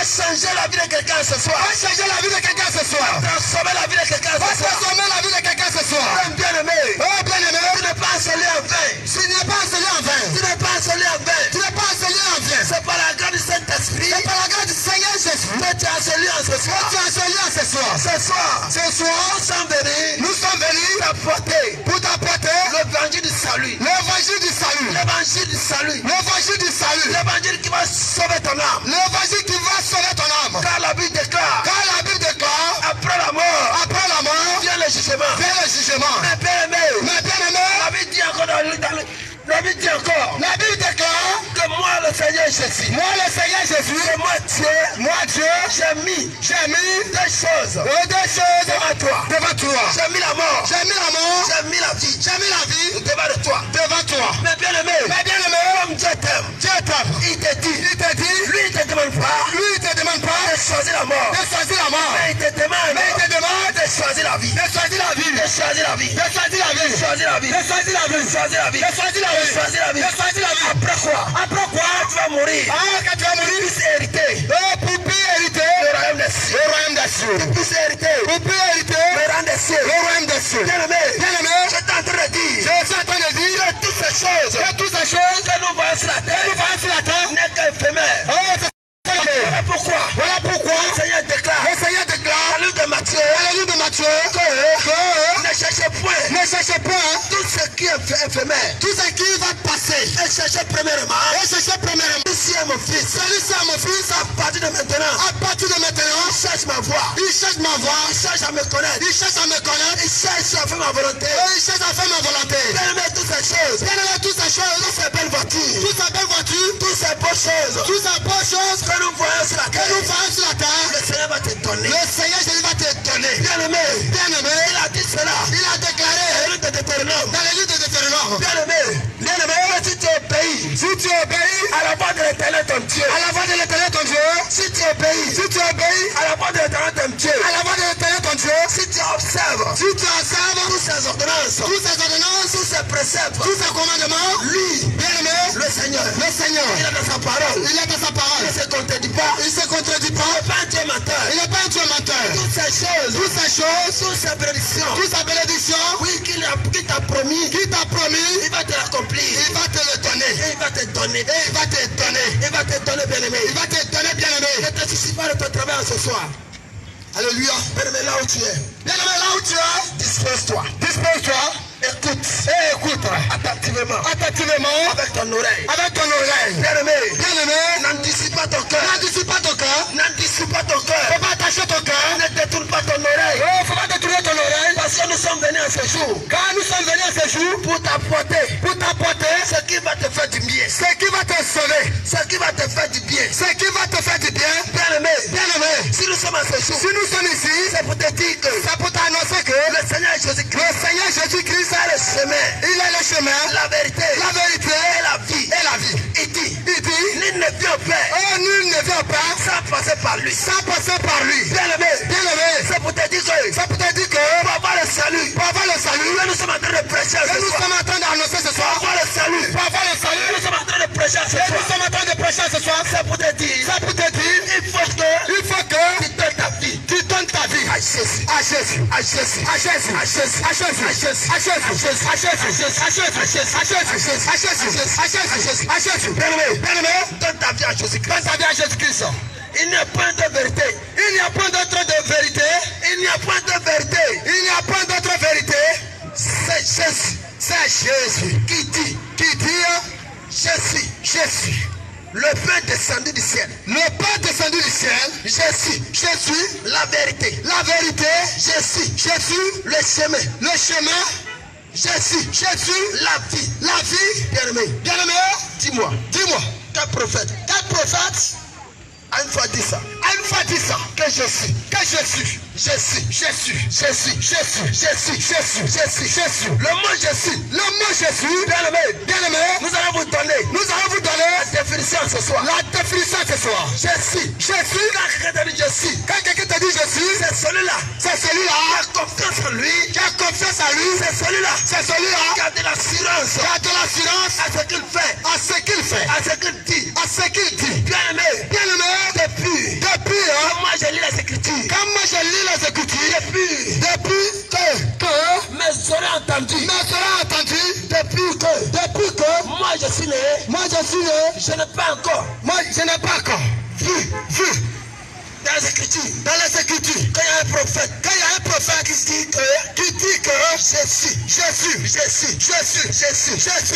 Va changer la vie de quelqu'un ce soir. Va changer la vie de quelqu'un ce soir. Va transformer la vie de quelqu'un ce soir. Va transformer la vie de quelqu'un ce soir. Bien-aimé. Oh, bien-aimé. Tu n'es pas enseigné en vain. Tu n'es pas enseigné en vain. Tu n'es pas enseigné en vain. Tu n'es pas enseigné en vain. C'est par la grâce du Saint-Esprit. C'est par la grâce du Seigneur Jésus. Que tu es enseigné en ce soir. Tu es enseigné en ce soir. Ce soir. Ce soir. Nous sommes venus t'apporter. Pour t'apporter l'évangile du salut. L'évangile du salut. L'évangile du salut. L'évangile du salut. L'évangile qui va sauver ton âme. L'évangile qui va sauver ton âme. Car la Bible déclare. Car la Bible déclare. Après la mort. Après la mort. Vient le jugement. Vient le jugement. Mais bien-aimé. Mais bien-aimé. La Bible dit encore la Bible dit encore. La Bible déclare que moi le Seigneur Jésus. Moi le Seigneur Jésus. Que moi Dieu. J'ai mis deux choses. Deux choses devant toi. Devant toi. J'ai mis la mort. J'ai mis la mort. J'ai mis la vie. J'ai mis la vie devant de toi. Devant toi. Mais bien aimé. Mais bien aimé. Comme Dieu t'aime. Dieu t'aime. Il te dit. Il te dit. Lui il te demande pas. Lui il te demande pas de choisir la mort. De choisir la mort. Mais il te demande. Mais il te demande de choisir la vie. De choisir la vie. De choisir la vie. De choisir la vie. De choisir la vie. De choisir la vie. De choisir la vie. De choisir la vie. Choisir la vie. Choisir la vie. Après quoi? Après quoi? Tu vas mourir. Ah, quand tu vas mourir, tu puisses hériter. Oh, pour hériter le royaume des cieux. Le royaume des cieux. Tu puisses hériter. Pour hériter le royaume des cieux. Le royaume des cieux. Bien-aimé. Bien-aimé. Je suis en train de dire. Je suis en train de dire que toutes ces choses. Que toutes ces choses que nous voyons sur la terre. Que nous voyons sur la terre. N'est qu'éphémère. Oh, voilà pourquoi. Voilà pourquoi. Le Seigneur déclare. Le Seigneur déclare. À la livre de Matthieu. À la livre de Matthieu. Que ne cherchez point. Ne cherchez point. Tout ce qui est éphémère. Tout ce qui va passer. Et cherchez premièrement. Et cherchez premièrement. Ici est mon fils. Celui-ci est mon fils. À partir de maintenant. À partir de maintenant. Il cherche ma voix. Il cherche ma voix. Il cherche à me connaître. Il cherche à me connaître. Il cherche à faire ma volonté. Et il cherche à faire ma volonté. Bien-aimé toutes ces choses. Bien-aimé toutes ces choses. Toutes ces belles voitures. Toutes ces belles voitures. Toutes ces beaux choses. Toutes ces beaux choses. Que nous voyons sur la terre. Que nous voyons sur la terre. Le Seigneur va te donner. Le Seigneur Jésus va te donner. Bien-aimé. Bien-aimé. Il a dit cela. Il a déclaré. Dans les livres de Deutéronome. Bien-aimé. Bien-aimé. Si tu obéis. Si tu obéis à la voix de l'Éternel ton Dieu. À la voix de l'Éternel ton Dieu. Si tu obéis. Si tu obéis à la voix de l'Éternel ton Dieu. À la voix de l'Éternel ton Dieu. Si tu observes. Si tu observes toutes ces ordonnances. Toutes ces ordonnances. Tous ces préceptes. Tous ces commandements. Lui. Bien-aimé. Le Seigneur. Le Seigneur. Il a dans sa parole. Il a dans sa parole. Il ne se contredit pas. Il se contredit pas. Il n'est pas un Dieu menteur. Il n'est pas un Dieu menteur. Toutes ces choses. Toutes ces choses. Toutes ces bénédictions. Toutes ces bénédictions. Oui, qu'il t'a promis. Qu'il t'a promis. Il va te l'accomplir. Il va te le donner. Et il va te donner. Et il va te donner. Il va te donner, bien-aimé. Il va te donner, bien-aimé. Ne te soucie pas de ton travail ce soir. Alléluia. Bien-aimé, là où tu es. Bien-aimé, là où tu es. Dispose-toi. Dispose-toi. Écoute. Et écoute. Attentivement. Attentivement. Avec ton oreille. Avec ton oreille. Bien-aimé. Bien-aimé. N'anticipe pas ton cœur. N'anticipe pas ton cœur. N'anticipe pas ton cœur. Faut pas attacher ton cœur. Ne détourne pas ton oreille. Oh, faut pas détourner ton oreille. Parce que nous sommes venus à ce jour. Car nous sommes venus à ce jour pour t'apporter. Pour t'apporter ce qui va te faire du bien. Ce qui va te sauver. Ce qui va te faire du bien. Ce qui va te faire du bien. Bien-aimé. Bien-aimé. Si nous sommes à ce jour. Si nous sommes ici. C'est pour te dire que. C'est pour t'annoncer que. Le Seigneur Jésus-Christ. Le Seigneur Jésus-Christ. C'est le chemin. Il est le chemin. La vérité. La vérité. Et la vie. Et la vie. Il dit. Nul ne vient au Père. Oh, nul ne vient au Père. Sans passer par lui. Sans passer par lui. Bien-aimé. Bien-aimé. C'est pour te dire que. C'est pour te dire que. Pour avoir le salut. Pour avoir le salut. Nous sommes en train de prêcher ce soir. Nous sommes en train d'annoncer ce soir. Pour avoir le salut. Pour avoir le salut. Nous sommes en train de prêcher ce soir. Nous sommes en train de prêcher ce soir. C'est pour te dire. C'est pour te dire. Il faut que. Tu donnes ta vie. Tu donnes ta vie. À Jésus. À Jésus. À Jésus. À Jésus. À Jésus. À Jésus. À Jésus. À Jésus. À Jésus. À Jésus. Bien-aimé, donne ta vie à Jésus-Christ. Donne ta vie à Jésus-Christ. Il n'y a point de vérité. Il n'y a point d'autre de vérité. Il n'y a point de vérité. Il n'y a point d'autre vérité. C'est Jésus. C'est Jésus qui dit. Jésus. Le pain descendu du ciel. Le pain descendu du ciel. Jésus. La vérité. La vérité. Jésus. Le chemin. Le chemin. Jésus, la vie, bien-aimé, dis-moi, quel prophète a une fois dit ça, que Jésus, le mot Jésus, bien-aimé, nous allons vous donner la définition ce soir, Jésus, quand quelqu'un te dit Jésus, c'est celui-là qui a confiance en lui, c'est celui-là qui a de l'assurance à ce qu'il fait, à ce qu'il dit. Bien-aimé, depuis moi je lis les Écritures, depuis que mes oreilles entendues, depuis que moi je suis né, je n'ai pas encore vu dans les Écritures, quand il y a un prophète qui dit que Jésus,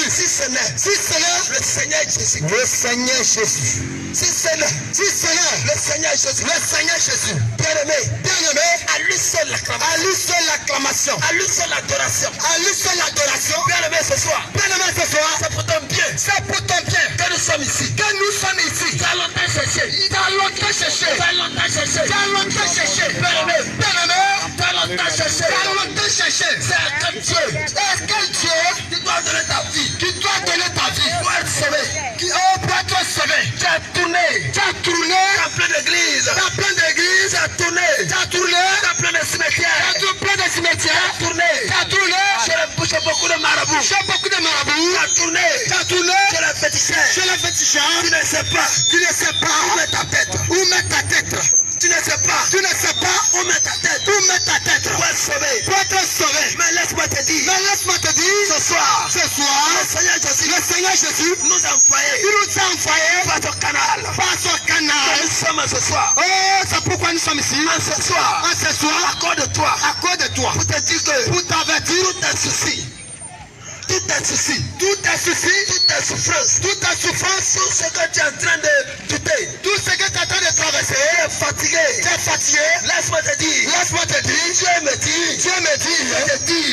si ce n'est le Seigneur Jésus, si ce n'est le Seigneur Jésus, bien-aimé, à lui seul l'acclamation, à lui seul l'adoration, bien-aimé ce soir, c'est pour ton bien que nous sommes ici, tu as longtemps cherché, bien-aimé, tu as longtemps cherché, c'est à quel Dieu qui doit donner ta vie, pour être sauvé, tu as tourné dans plein d'églises, tu as tourné dans plein de cimetières, tu as tourné chez beaucoup de marabouts, tu as tourné chez les féticheurs, tu ne sais pas où mettre ta tête, tu ne sais pas où mettre ta tête, pour être sauvé, mais laisse-moi te dire, ce soir, le Seigneur Jésus nous a envoyé par son canal, nous sommes ce soir, c'est pourquoi nous sommes ici. ce soir, accorde-toi, pour te dire que Pour t'avertir, tous tes soucis, toutes tes souffrances, tout ce que tu es en train de douter, tout ce que tu es en train de traverser, tu es fatigué, laisse-moi te dire, Dieu me dit,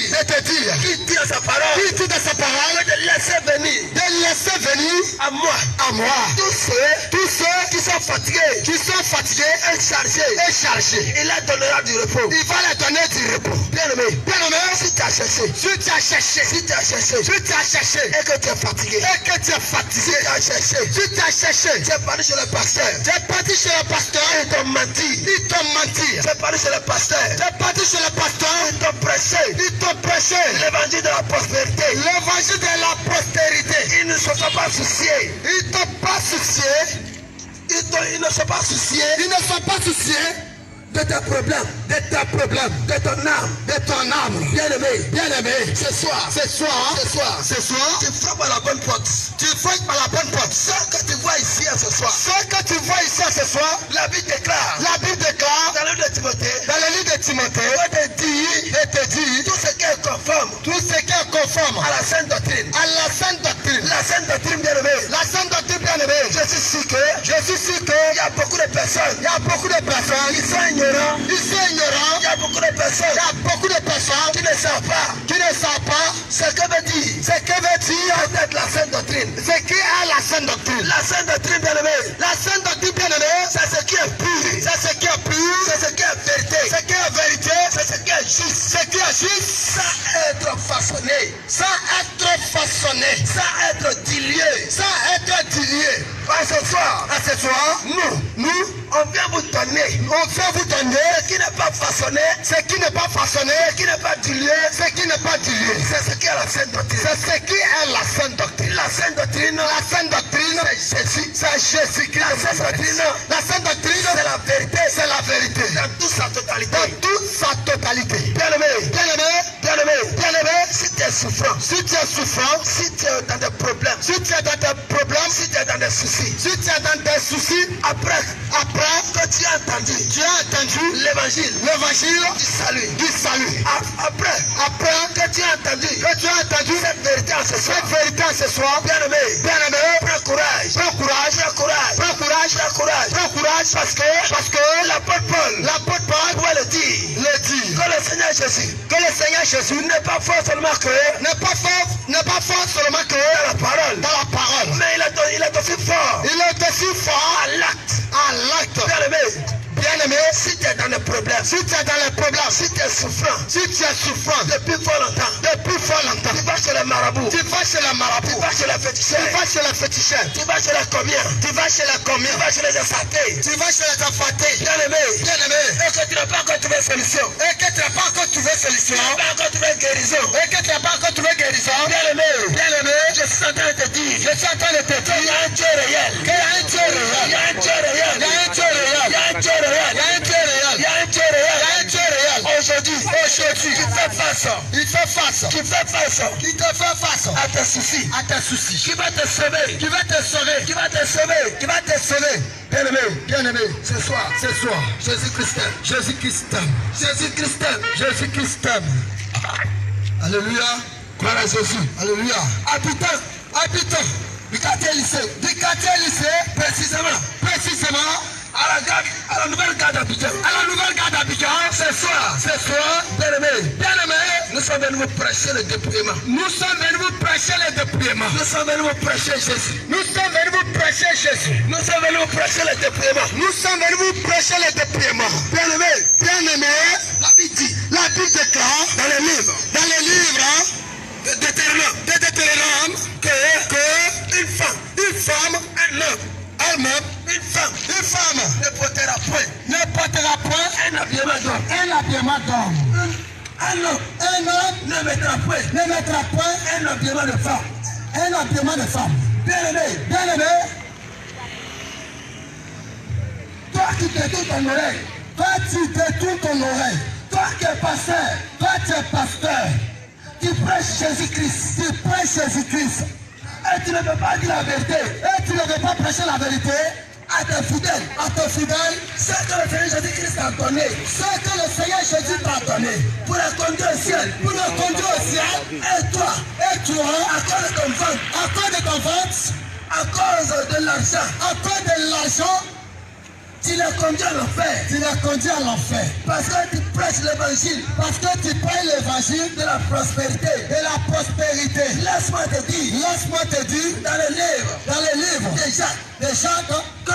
de te dire, qui dit dans sa parole, de de laisser venir à moi tous ceux qui sont fatigués et chargés, il leur donnera du repos. il va leur donner du repos. Bien-aimé, Si tu as cherché, et que tu es fatigué, si tu as cherché, tu es parti chez le pasteur, tu es parti chez le pasteur, ils t'ont menti, tu es parti chez le pasteur, parti chez le pasteur, ils t'ont prêché l'évangile de la prospérité, l'évangile de la prospérité. ils ne se sont pas souciés, Ils ne sont pas souciés, ils ne sont pas souciés de tes problèmes, de ton âme, bien-aimé, ce soir, tu frappes à la bonne porte, ce que tu vois ici ce soir, la Bible déclare, dans le livre de Timothée, il te dit, tout ce qui est conforme à la sainte doctrine, bien-aimé, je suis sûr que il y a beaucoup de personnes, qui sont ignorants, il y a beaucoup de personnes, qui ne savent pas ce que veut dire peut-être la sainte doctrine. ce qui est la sainte doctrine. La sainte doctrine, bien-aimé, c'est ce qui est pur, C'est ce qui est pur, c'est ce qui est vérité, ce qui est vérité, c'est ce qui est juste, sans être façonné, sans être façonné, sans être dilué. À ce soir, nous, on vient vous donner ce qui n'est pas façonné, ce qui n'est pas façonné, ce qui n'est pas dilué, ce qui n'est pas dilué. c'est ce qui est la sainte doctrine. C'est ce qui est la sainte doctrine. La sainte doctrine, c'est Jésus-Christ. La sainte doctrine, c'est la vérité, dans toute sa totalité. Bien-aimé, si tu es souffrant, si tu es dans des problèmes, si tu es dans des soucis, après que tu as entendu l'évangile du salut, après que tu as entendu cette vérité en ce soir, bien-aimé, prends courage, parce que l'apôtre Paul pouvait le dire, que le Seigneur Jésus n'est pas fort seulement que dans la parole, mais il est aussi fort à l'acte. Bien-aimé, Bien-aimé, si tu es dans les problèmes, si tu es dans les problèmes, si tu es souffrant, si tu es souffrant depuis fort longtemps, tu vas chez les marabouts, tu vas chez les marabouts, tu vas chez les féticheurs, tu vas chez les féticheurs, tu vas chez les combien, tu vas chez les combien, tu vas chez les afatés, tu vas chez les afatés. Bien-aimé, Bien-aimé, et que tu n'as pas encore trouvé solution, et que tu n'as pas encore trouvé solution, tu n'as pas encore trouvé guérison, et que tu n'as pas encore trouvé guérison. bien-aimé, Bien-aimé, je suis en train de te dire, je suis en train de te dire qu'il y a un Dieu réel, qu'il y a un Dieu réel, il y a un Dieu réel, il y a un Dieu réel, il y a un Dieu réel, il y a un Dieu réel, il y a un Dieu réel, il y a un Dieu réel. aujourd'hui, qui fait face, Il fait face, qui fait face il te fait face à tes soucis, à tes soucis, qui va te sauver, qui va te sauver, qui va te sauver, qui va te sauver. bien-aimé, Bien-aimé, ce soir, Jésus-Christ t'aime, Jésus-Christ t'aime, Jésus-Christ t'aime, Jésus-Christ t'aime. Alléluia, Gloire à Jésus. alléluia. Habitant du quartier lycée, précisément à la nouvelle gare d'Abidjan. Ce soir, bien-aimé, nous sommes venus vous prêcher le dépouillement. Nous sommes venus vous prêcher le dépouillement. Nous sommes venus vous prêcher Jésus. Nous sommes venus vous prêcher Jésus. Nous sommes venus vous prêcher le dépouillement. Nous sommes venus vous prêcher le dépouillement. Bien-aimé, Bien-aimé, la Bible dit la Bible déclare dans les livres dans les livres de Deutéronome que une femme, un homme, une femme ne portera point un habillement d'homme. un habillement d'homme. Un homme ne mettra point un habillement de femme. Un habillement de femme. Bien-aimé, toi qui détournes ton oreille, Toi, tu détournes ton oreille. toi qui es pasteur, Toi, tu es pasteur. tu prêches Jésus-Christ, Tu prêches Jésus-Christ. et tu ne peux pas dire la vérité Et tu ne veux pas prêcher la vérité à tes fidèles, à tes fidèles. ce que le Seigneur Jésus-Christ t'a donné, Ce que le Seigneur Jésus t'a donné pour la conduire au ciel, pour le conduire au ciel. et toi, Et toi, à cause de ton ventre, à cause de ton ventre, à cause de l'argent, à cause de l'argent, tu les conduis à l'enfer. tu les conduis à l'enfer. Parce que tu prêches l'évangile Parce que tu prêches l'évangile de la prospérité. de la prospérité. Laisse-moi te dire, Laisse-moi te dire, dans le livre dans les livres des gens, des gens que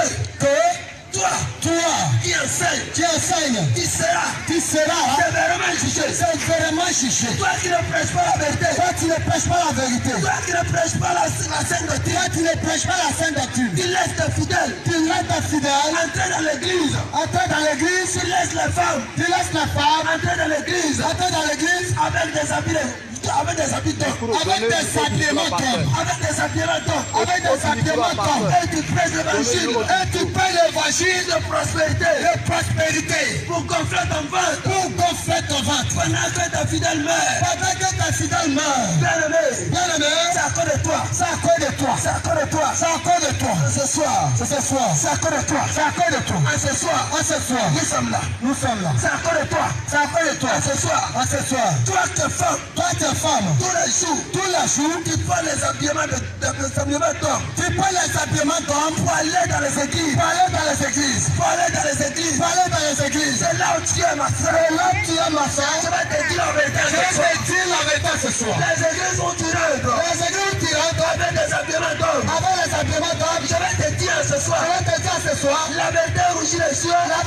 toi toi qui enseignes, qui enseignes, tu tu seras sévèrement jugé. sévèrement jugé. Toi qui ne prêches pas la vérité, Toi, tu ne prêches pas la vérité. toi qui ne prêches pas la sainte doctrine, Toi, tu ne prêches pas la sainte doctrine. tu laisses tes fidèles Tu laisses tes fidèles entrer dans l'église, entrer dans l'église. tu laisses les femmes Tu laisses les femmes entrer dans l'église entrer dans l'église avec des habits d'hommes, avec des habillements d'hommes. avec des habillements d'hommes, Avec des habillements d'hommes. et tu prêches l'évangile Et tu prêches l'évangile de prospérité de prospérité pour gonfler ton ventre pour gonfler ton ventre. pendant que ta fidèle mère. Pendant que ta fidèle meurt. Bien-aimé, Bien-aimé, c'est à cause de toi, c'est à cause de toi. c'est à cause de toi. C'est à cause de toi. Ce soir, C'est ce soir. c'est à cause de toi. C'est à cause de toi. Ce soir, À ce soir, nous sommes là. nous sommes là. C'est à cause de toi. C'est à cause de toi. Ce soir, À ce soir, toi qui es femme, toi tes femmes, tous les jours, tous les jours, tu prends les habillements d'hommes tu prends les habillements d'hommes pour aller dans les églises, pour aller dans les églises. pour aller dans les églises. Pour aller dans les églises. C'est là où tu es, ma soeur. Et là, tu es ma soeur. Je vais te dire la vérité Je ce soir. vais te dire la vérité ce soir. Les églises où tu rentres Les églises qui rentrent avec des habillements d'hommes, avec les habillements d'hommes, je vais te dire ce soir, je vais te dire ce soir, la vérité rougit les yeux, la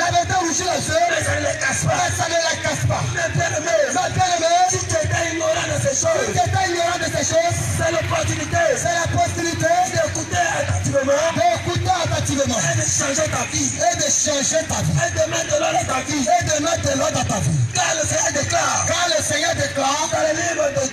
vérité rougit les yeux, mais ça ne les casse pas. mais ça ne les casse pas. Mais bien-aimé, Mais bien-aimé, si tu étais ignorant de ces si choses, tu étais ignorant de ces choses, c'est l'opportunité c'est la possibilité d'écouter attentivement d'écouter attentivement et de changer ta vie et de changer ta vie et de mettre de l'ordre dans ta vie. et de mettre de l'ordre dans ta vie. Car le Seigneur déclare Car le Seigneur déclare dans le livre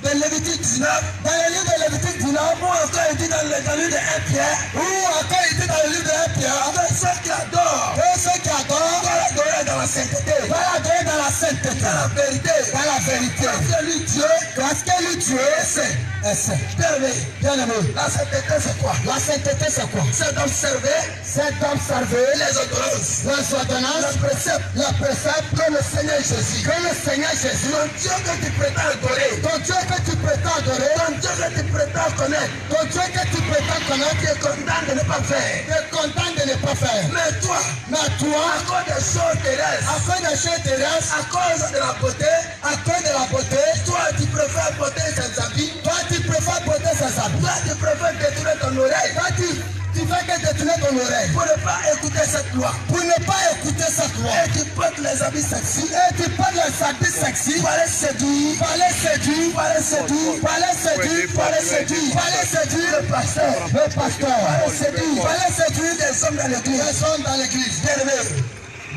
de Lévitique 19, dans le livre de Lévitique 19, ou encore il dit dans le livre de 1 Pierre, ou encore il dit dans le livre de 1 Pierre, que ceux qui adorent que ceux qui adorent doivent adorer dans la sainteté, doivent adorer dans la sainteté, dans la vérité, dans la vérité. parce que lui Dieu Parce que lui, Dieu, est saint. est saint. Bien-aimé, Bien-aimé, la sainteté c'est quoi? la sainteté c'est quoi? C'est d'observer C'est d'observer les ordonnances, les ordonnances, les préceptes les préceptes que le Seigneur Jésus, que le Seigneur Jésus, ton Dieu que tu prétends adorer, ton Dieu que tu prétends adorer, ton Dieu que tu prétends connaître, ton Dieu que tu prétends connaître, tu es content de ne pas faire. tu es content de ne pas faire. Mais toi, Mais toi, à cause des choses terrestres, à cause des choses terrestres, à cause de la beauté, à cause de la beauté, toi tu préfères porter ces habits, toi tu préfères porter ces habits. toi tu préfères détourner ton oreille Toi tu fais que détourner ton oreille pour ne pas écouter cette cette loi. Pour ne pas écouter cette loi. Et tu portes les habits sexy. Et tu portes les habits sexy. Pour aller séduire. Pour aller séduire. Pour aller séduire. Pour aller séduire. Pour aller séduire. Pour aller séduire Le pasteur. le pasteur. Pour aller séduire. Pour aller séduire Des hommes dans l'église. les hommes dans l'église. Bien-aimé.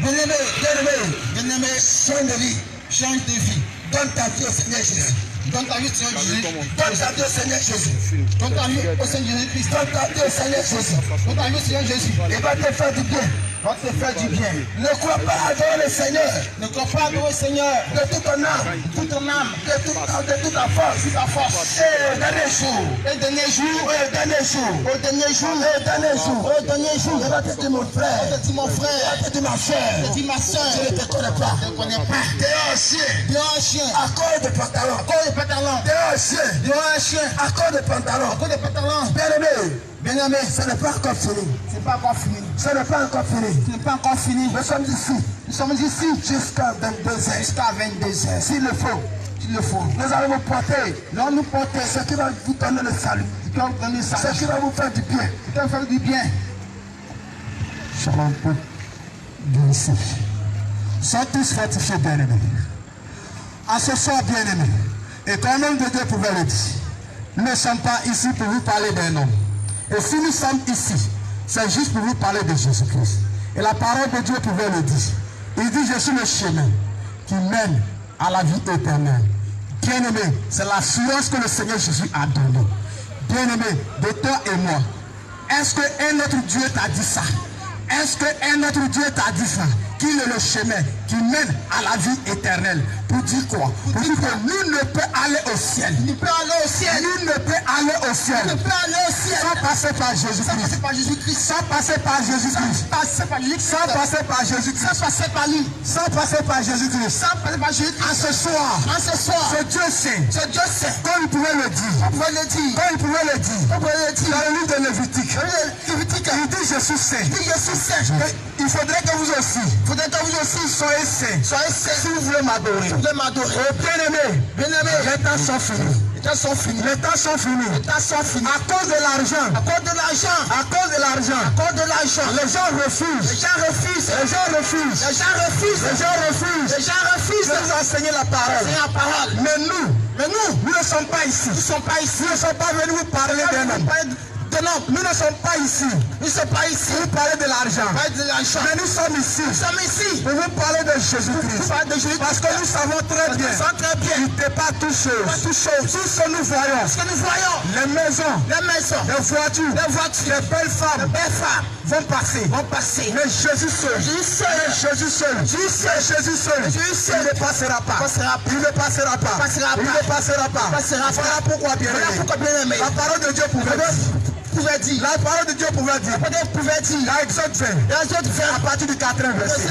Bien-aimé, Bien-aimé. bien-aimé, Change de vie. change de vie. Donne ta vie au Seigneur Jésus. Donne ta vie au Seigneur Jésus. Donne ta vie au Seigneur Jésus. Donne ta vie au Seigneur Jésus-Christ. Donne ta vie au Seigneur Jésus. Donne ta vie au Seigneur Jésus. Il va te faire du bien. Va te faire du bien. Ne crois pas adorer le Seigneur Ne crois pas adorer le Seigneur de toute ton âme, toute ton âme, de toute ta force. toute ta force. Et au dernier jour, Et dernier jour, au dernier jour, au dernier jour, au dernier jour, au dernier jour, il va te dire mon frère, je te dis mon il frère, va te dire ma soeur, je te dis ma soeur, je ne te connais pas. je ne connais pas. T'es un chien, Dehors un chien, à cause de pantalon. encore des pantalons. T'es un chien, Dehors un chien, à cause de pantalon. encore des pantalons. Bien-aimé, Bien-aimé, ce n'est pas encore fini. c'est pas encore fini. Ce n'est pas encore fini. Ce n'est pas encore fini. Nous sommes ici Nous sommes ici jusqu'à 22h. jusqu'à 22h. S'il le faut, S'il le faut. nous allons vous porter Nous allons nous porter ce qui va vous donner le salut, ce qui va vous donner ça. ce qui va vous faire du bien. Ce qui va vous faire du bien. Shalom peu ici. Sont tous fortifiés, bien-aimés. À ce soir, bien-aimés, et comme l'homme de Dieu pouvait le dire, nous ne sommes pas ici pour vous parler d'un homme. Et si nous sommes ici, c'est juste pour vous parler de Jésus-Christ. Et la parole de Dieu pouvait le dire. Il dit, je suis le chemin qui mène à la vie éternelle. Bien-aimé, c'est l'assurance que le Seigneur Jésus a donnée. Bien-aimé, de toi et moi, est-ce qu'un autre Dieu t'a dit ça? Est-ce qu'un autre Dieu t'a dit ça? Qu'il est le chemin qui mène à la vie éternelle. Pour dire quoi? Pour dire que nul ne peut aller au ciel. Il peut aller au ciel. Nul ne peut aller au ciel. Il peut aller au ciel. Sans passer par Sans Jésus-Christ. passer par Jésus-Christ. Sans passer par Jésus-Christ. Passer par Jésus-Christ. Sans passer par Jésus-Christ. Sans passer par lui. Sans passer par Jésus-Christ. Sans passer par Jésus-Christ. À ce soir, En ce soir, ce Dieu saint, ce Dieu sait. comme il pouvait le dire, On pouvait le dire. comme il pouvait le dire, On pouvait le dire. dans le livre de Lévitique, Lévitique, il dit je suis saint. il dit je suis saint. Il faudrait que vous aussi Faudrait que vous aussi soyez saints. soyez saints. Si vous voulez m'adorer. Vous voulez m'adorer. Bien-aimé, Bien-aimé, les temps sont finis. les temps sont finis. Les temps sont finis. Les temps sont finis. À cause de l'argent, À cause de l'argent. à cause de l'argent, À cause de l'argent. les gens Les refusent. gens refusent. Les gens refusent. Les gens refusent. Les gens refusent. Les gens refusent. De vous enseigner la parole. C'est la parole. Mais nous ne sommes pas ici. Nous ne sommes pas ici. Nous ne sommes pas venus vous parler d'un homme. Nous ne sommes pas ici. Nous ne sommes pas ici. Vous parlez de l'argent. Pas de l'argent. Mais nous sommes ici Nous sommes ici. pour vous parler de Nous Jésus-Christ. parlons de Jésus. Parce que nous savons très bien. Nous savons très bien. Il n'est pas toute chose. Tout ce que nous voyons, Ce que nous voyons. les maisons, Les maisons. les voitures, Les voitures. les belles femmes, Les femmes vont passer. vont passer. Mais Jésus seul, Jésus seul. mais Jésus seul, Jésus seul, Jésus seul. il ne passera pas. Passera pas. Il ne passera pas. Passera Il pas. ne passera pas. Passera pas. Voilà pourquoi bien Voilà aimé. pourquoi bien aimé. La parole de Dieu pouvait dire. Pouvait dire. La parole de Dieu pouvait dire. Peut-être pouvait dire. Dans Exode 20, Les autres à versets. partir du 4e verset.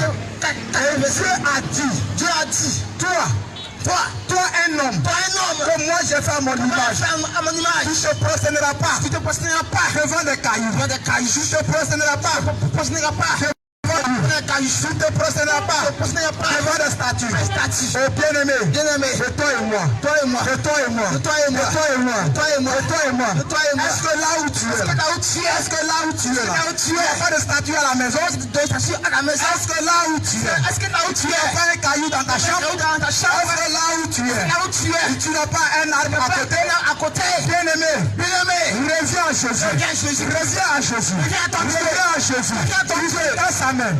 Et Dieu a dit, Dieu a dit. toi un homme, Toi un homme. que moi j'ai fait à mon image, À mon image. tu ne te prosterneras pas Tu ne te prosterneras pas. devant des cailloux. Devant des cailloux. Tu ne te prosterneras pas Tu ne te prosterneras pas. devant Devant des cailloux. tu ne te prosterneras Tu ne pas te prosterneras pas. devant des statues. Un statut. Oh bien-aimé, Bien-aimé. de toi et moi, Toi et moi. de toi et moi, De toi et moi. de toi et moi, De toi et moi. de toi et moi, De toi et moi. est-ce que là où tu es, Là où tu es. est-ce que là où tu es, Là où tu il n'y a es. pas de statue à la maison, Deux statues à la maison. est-ce que là où tu es, Est-ce que là où tu il n'y a es. pas un caillou dans ta chambre, Dans ta est-ce chambre. que là où tu es, Là où tu es. tu n'as pas un arbre à côté, À côté. bien-aimé, Bien-aimé. reviens à Jésus, Reviens à Jésus. reviens à Jésus, Reviens à ton Dieu. reviens à Jésus, Reviens à ton il Dieu. te tend sa main.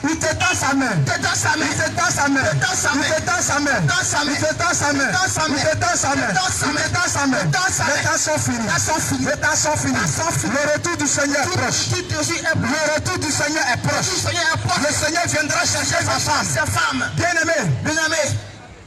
Il te tend sa main. Te dans sa main. Il te tend sa main. Te tend sa main. Il te tend sa main. Te tend sa main. Il te tend sa main. Te tend sa main. Il te tend sa main. Te tend sa Il main. te tend sa main. Te tend sa main. Les temps sont finis. Les temps sont finis. Les temps sont finis. Les temps sont finis. Le retour du Seigneur est proche. Tout aussi est bon. Le retour du Seigneur est proche. Le Seigneur est proche. Le Seigneur viendra chercher sa femme. Sa femme. Bien-aimé, Bien-aimé.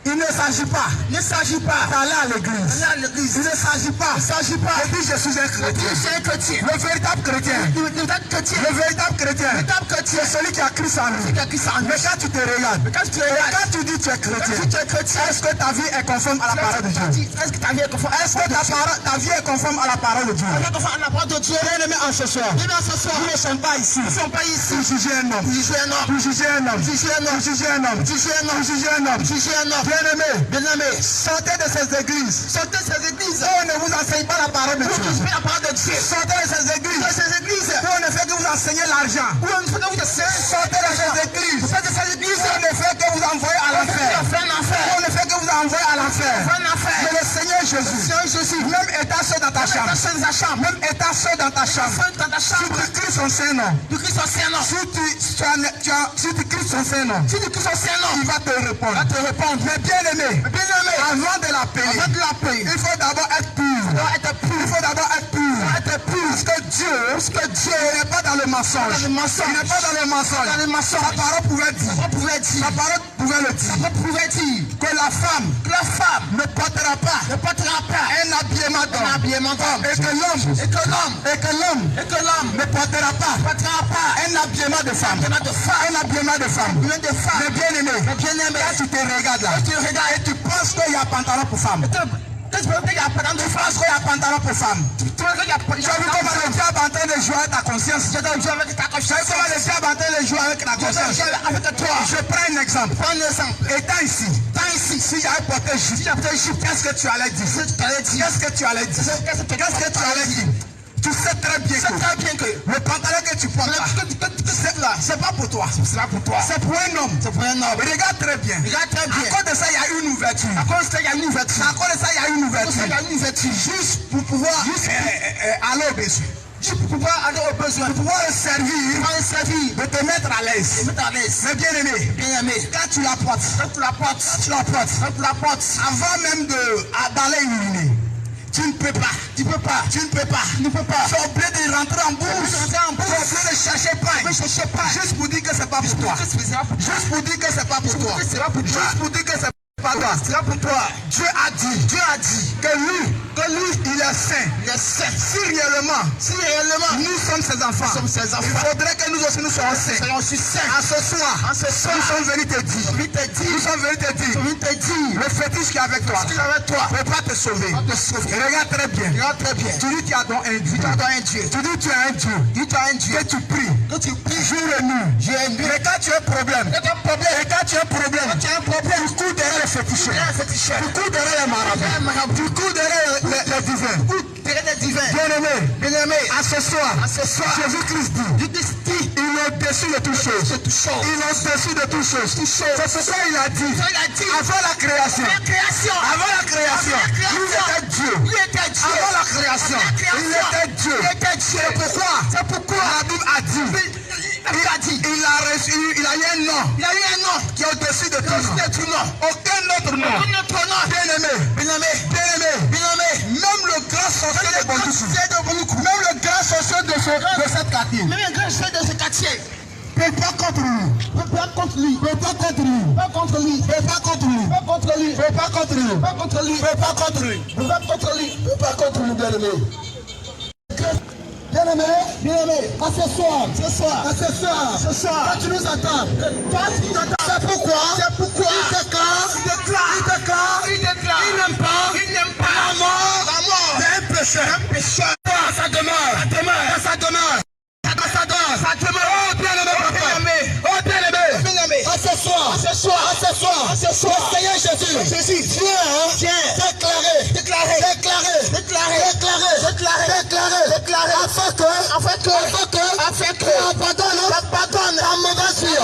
il ne s'agit pas Il ne s'agit pas d'aller à l'église. d'aller à l'église. Il ne s'agit pas Il ne s'agit pas de dire je suis un de chrétien. dire c'est un chrétien. Le véritable chrétien. Le vrai chrétien. Le véritable chrétien. Le véritable chrétien. C'est celui qui a Christ en lui. C'est quelqu'un qui s'en Mais quand tu te regardes, quand tu te et regardes, quand tu dis tu es chrétien, quand tu es chrétien, est-ce que ta vie est conforme à la parole de Dieu? est-ce que ta vie est conforme Est-ce que ta vie est conforme à la parole de Dieu? à la parole de Dieu? Bien-aimé en ce soir, Bien ce soir, nous ne sommes pas ici nous ne sommes pas ici pour juger un homme, pour juger un homme. pour juger un homme, Juger un homme. pour juger un homme, Juger un pour homme. juger un homme. Juger un homme. Bien-aimé, Bien-aimé, sortez de ces églises sortez ces églises. où on ne vous enseigne pas la parole de Où Dieu. tu fais la parole de Dieu. Sortez de ces églises Sortez ces églises. où on ne fait que vous enseigner l'argent. Où on ne fait que vous enseignez chambre. Même étant seul dans ta chambre. Si tu cries son Saint-Nom. Si tu cries son Saint-Nom. Il va te répondre. Mais bien aimé, avant de l'appeler, il faut d'abord être pur. Il faut d'abord être pur. Parce que Dieu n'est pas dans le mensonge. Il n'est pas dans le mensonge. Sa parole pouvait dire. Sa parole pouvait le dire. Que la femme ne portera pas un habillement d'homme. Et que l'homme ne portera pas un habillement de femme. Un habillement de femme. Mais bien aimé, quand tu te regardes là, et tu penses qu'il y a pantalon pour femme. Tu penses qu'il y a pantalon pour femme. Tu as vu comment le diable est en train de jouer avec ta conscience. Tu as vu comment le diable est en train de jouer avec ta conscience. Je prends un exemple. Étant ici, si j'avais porté jupe, qu'est-ce que tu allais dire? Qu'est-ce que tu allais dire? Tu sais très bien que le pantalon que tu portes là, c'est pas pour toi. C'est pour un homme. Regarde très bien. À cause de ça, il y a une ouverture. Juste pour pouvoir aller au besoin. Pour pouvoir le servir, de te mettre à l'aise. Mais bien aimé, quand tu la portes, avant même d'aller uriner, tu ne peux pas. Tu ne peux pas. Tu es obligé de rentrer en bouche. Tu es obligé de chercher pain. Juste pour dire que c'est pas pour toi. Juste pour dire que c'est pas pour toi. Dieu a dit que lui, il est saint. Si réellement, nous sommes ses enfants, il faudrait que nous aussi nous soyons saints. À ce soir, nous sommes venus te dire, le fétiche qui est avec toi ne peut pas te sauver. Regarde très bien. Tu dis que tu as donc un Dieu. Tu dis que tu as un Dieu. Que tu pries. Jour et nuit. Mais quand tu as un problème, tu cours derrière le fétiche. Tu cours derrière les marabouts. Tu cours derrière les divins. Bien aimé, à ce soir, Jésus-Christ dit, il est au-dessus de toutes choses. C'est pourquoi il a dit, avant la création, il était Dieu. Avant la création, il était Dieu. C'est pourquoi la Bible a dit, il a eu un nom qui est au-dessus de tout nom. Aucun autre nom. Bien aimé, même le grand sorcier de Bondoukou, même le grand sorcier de cette quartier, peut pas contre lui. Bien-aimé, à ce soir, quand tu nous attends, c'est pourquoi il déclare, il n'aime pas la mort d'un pécheur. Ça demeure. Oh bien-aimé, à ce soir, le Seigneur Jésus vient déclarer afin que tu abandonnes ta mauvaise vie.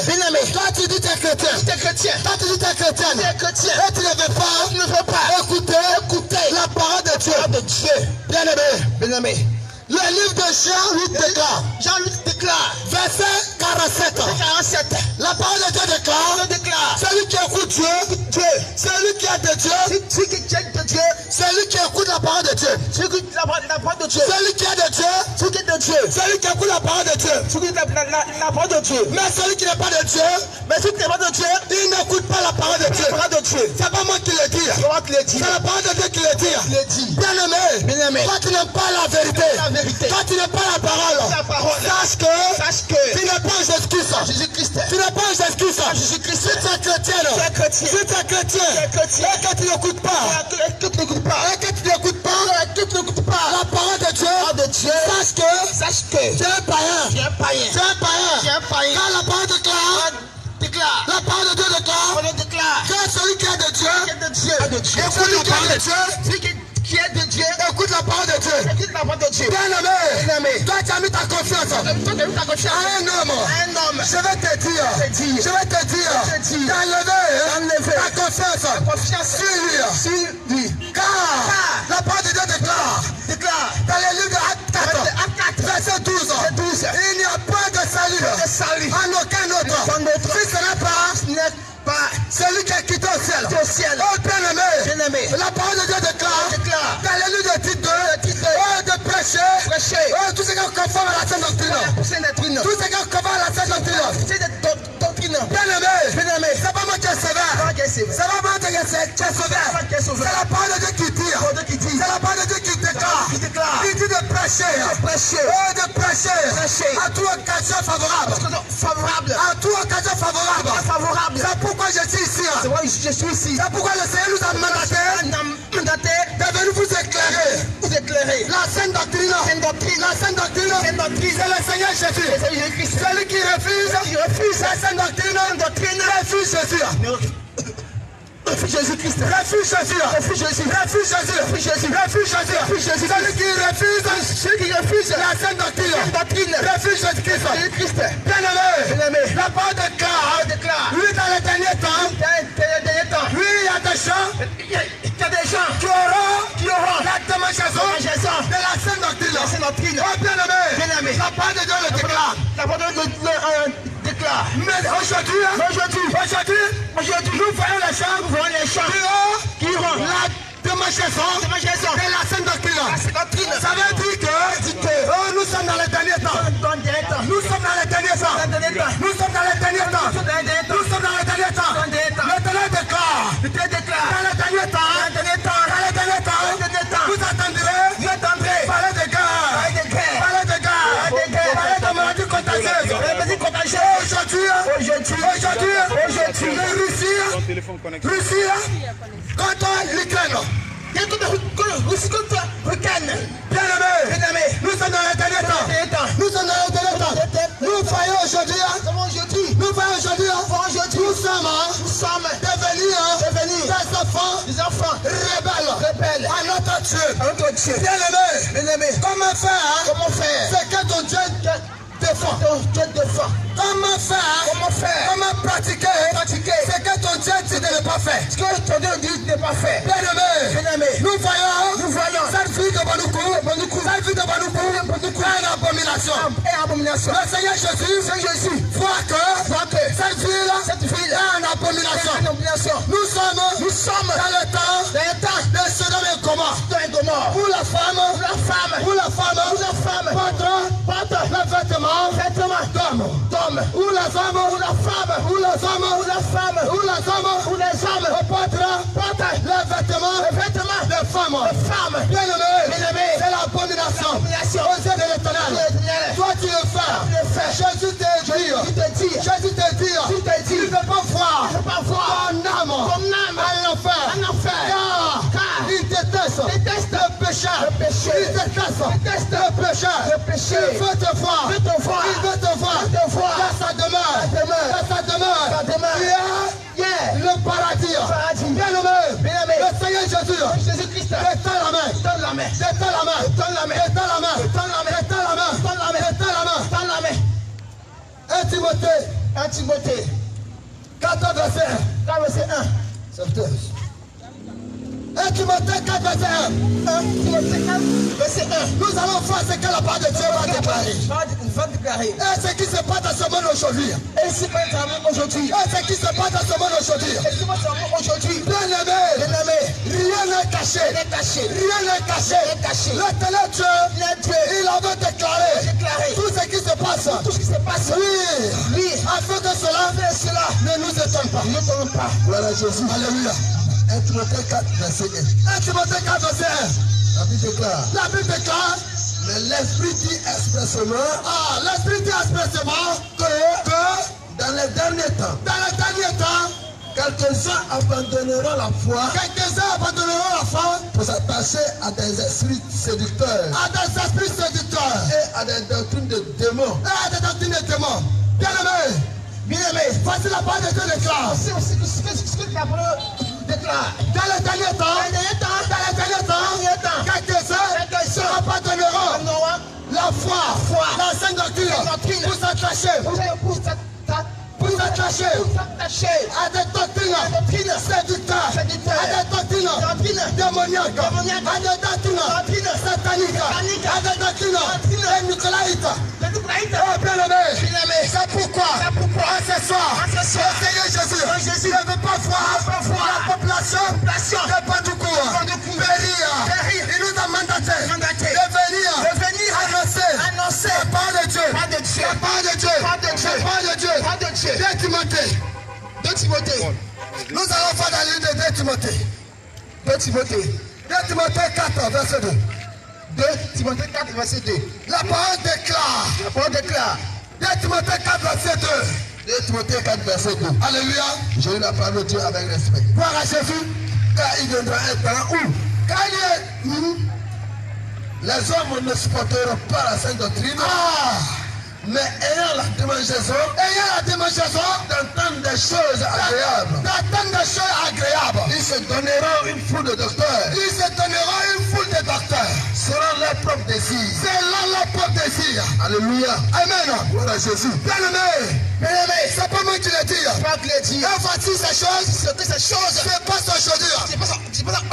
Bien-aimé, toi tu dis t'es chrétien, et tu ne veux pas écouter la parole de Dieu. Bien-aimé, le livre de Jean lui déclare, verset 47. La parole de Dieu déclare, celui qui écoute Dieu, celui qui est de Dieu, celui qui écoute la parole de Dieu, celui qui est de Dieu, celui qui écoute la parole de Dieu, mais celui qui n'est pas de Dieu, il n'écoute pas la parole de Dieu. C'est pas moi qui le dis, c'est la parole de Dieu qui le dit. Bien-aimé, toi tu n'aimes pas la vérité. Quand tu n'as pas la parole, sache que tu n'es pas Jésus-Christ. Tu n'es pas Jésus-Christ. Si tu es chrétien, et que tu n'écoutes pas, la parole de Dieu, sache que tu es un païen. Quand la parole déclare, la parole de Dieu déclare que celui qui est de Dieu, écoute la parole de Dieu. qui est de Dieu, écoute la parole de Dieu. écoute la parole de Dieu. Bien-aimé, toi tu as mis ta confiance Toi, tu as mis ta confiance à un homme. à un homme. Je vais te dire, d'enlever ta confiance sur lui. Car la parole de Dieu déclare dans le livre de Actes 4, verset 12, il n'y a pas de salut en aucun autre. Si ce n'est pas celui qui a quitté au ciel. Oh bien-aimé, la parole de Dieu déclare dans le livre de Tite 2, de prêcher tout ce qui est conforme à la sainte doctrine. Tout ce qui est conforme à la sainte doctrine. Bien-aimé, c'est pas moi qui est sévère. C'est pas moi qui est sévère. C'est la parole de Dieu qui dit. C'est la parole de Dieu qui déclare. Il dit de prêcher. De prêcher. À toute occasion favorable. À toute occasion favorable. C'est pourquoi je suis ici. C'est pourquoi le Seigneur nous a mandaté de venir vous éclairer. La sainte doctrine. C'est le Seigneur Jésus. Celui qui refuse la sainte doctrine. Refuse Jésus. Refuse Jésus-Christ. Refuse Jésus. Celui qui refuse la sainte doctrine. Refuse Jésus-Christ. Bien-aimé, la parole déclare. Lui dans les derniers temps. Lui il y a des gens qui auront la démonstration de la sainte doctrine. Oh bien-aimé, la parole de Dieu le déclare. La parole de Dieu déclare. Mais aujourd'hui, nous voyons les gens qui auront la démonstration de la sainte doctrine. Ça veut dire que nous sommes dans les derniers temps. Nous sommes dans les derniers temps. L'Éternel déclare. Dans les derniers temps. Vous attendrez parler de guerre. Parler de maladies contagieuses. Aujourd'hui, Russie contre l'Ukraine. Bien-aimé, nous sommes dans les derniers temps. Nous voyons aujourd'hui, nous sommes devenus des enfants rebelles à notre Dieu. Bien-aimé, comment faire? C'est que ton Dieu défend. Comment faire? Comment pratiquer? C'est que ton Dieu dit de ne pas faire. Bien-aimé, nous voyons cette vie de Banoukou, une abomination. Le Seigneur Jésus voit que cette vie est une abomination. Nous sommes dans le temps de Sodome et Gomorrhe. Où la femme porte le vêtement d'homme. Où les hommes portent le vêtement de femme. Bien-aimé, c'est l'abomination aux yeux de l'Éternel. Toi tu le fais. Jésus te dit, tu ne peux pas voir ton âme à l'enfer. Car il déteste le péché. Il veut te voir. Dans sa demeure. Le paradis. Bien-aimé, le Seigneur Jésus-Christ étend la main. Timothée 14 verset 1. Timothée 4 verset 1. Nous allons faire ce que la parole de Dieu va déclarer. Et ce qui se passe dans ce monde aujourd'hui. Bien-aimé, rien n'est caché. L'éternel Dieu, il avait déclaré tout ce qui se passe. Oui. Afin que cela ne nous étonne pas. Voilà Jésus. Alléluia. 1 Timothée 4 verset 1. La Bible déclare. Mais l'Esprit dit expressément. L'Esprit dit expressément que dans les derniers temps, quelques-uns abandonneront la foi. Pour s'attacher à des esprits séducteurs. Et à des doctrines de démons. Bien-aimé, voici la parole de Dieu déclare. déclare. Dans les derniers temps, quelques-uns se abandonneront la foi, la sainte doctrine, pour s'attacher à des doctrines séducteurs, à des doctrines démoniaques, à des doctrines sataniques, à des doctrines nicolaïtes. Oh bien-aimé, c'est pourquoi ce soir, le Seigneur Jésus ne veut pas voir la population de Bandoukou périr. Il nous a mandaté de venir annoncer la parole de Dieu. La parole de Dieu. 2 Timothée. Nous allons faire la ligne de 2 Timothée. 2 Timothée 4, verset 2. 2 Timothée 4, verset 2. La parole déclare. 2 Timothée 4, verset 2. 2 Timothée 4, verset 2. Alléluia. Je lis la parole de Dieu avec respect. Gloire à Jésus. Car il viendra un temps où les hommes ne supporteront pas la sainte doctrine. Mais ayant la démangeaison d'entendre des choses agréables, ils se donneront une foule de docteurs, selon leur propre désir. Alléluia. Amen. Gloire à Jésus. Bien-aimé, c'est pas moi qui le dis. Pas que le dire. Et voici ces choses se passent aujourd'hui.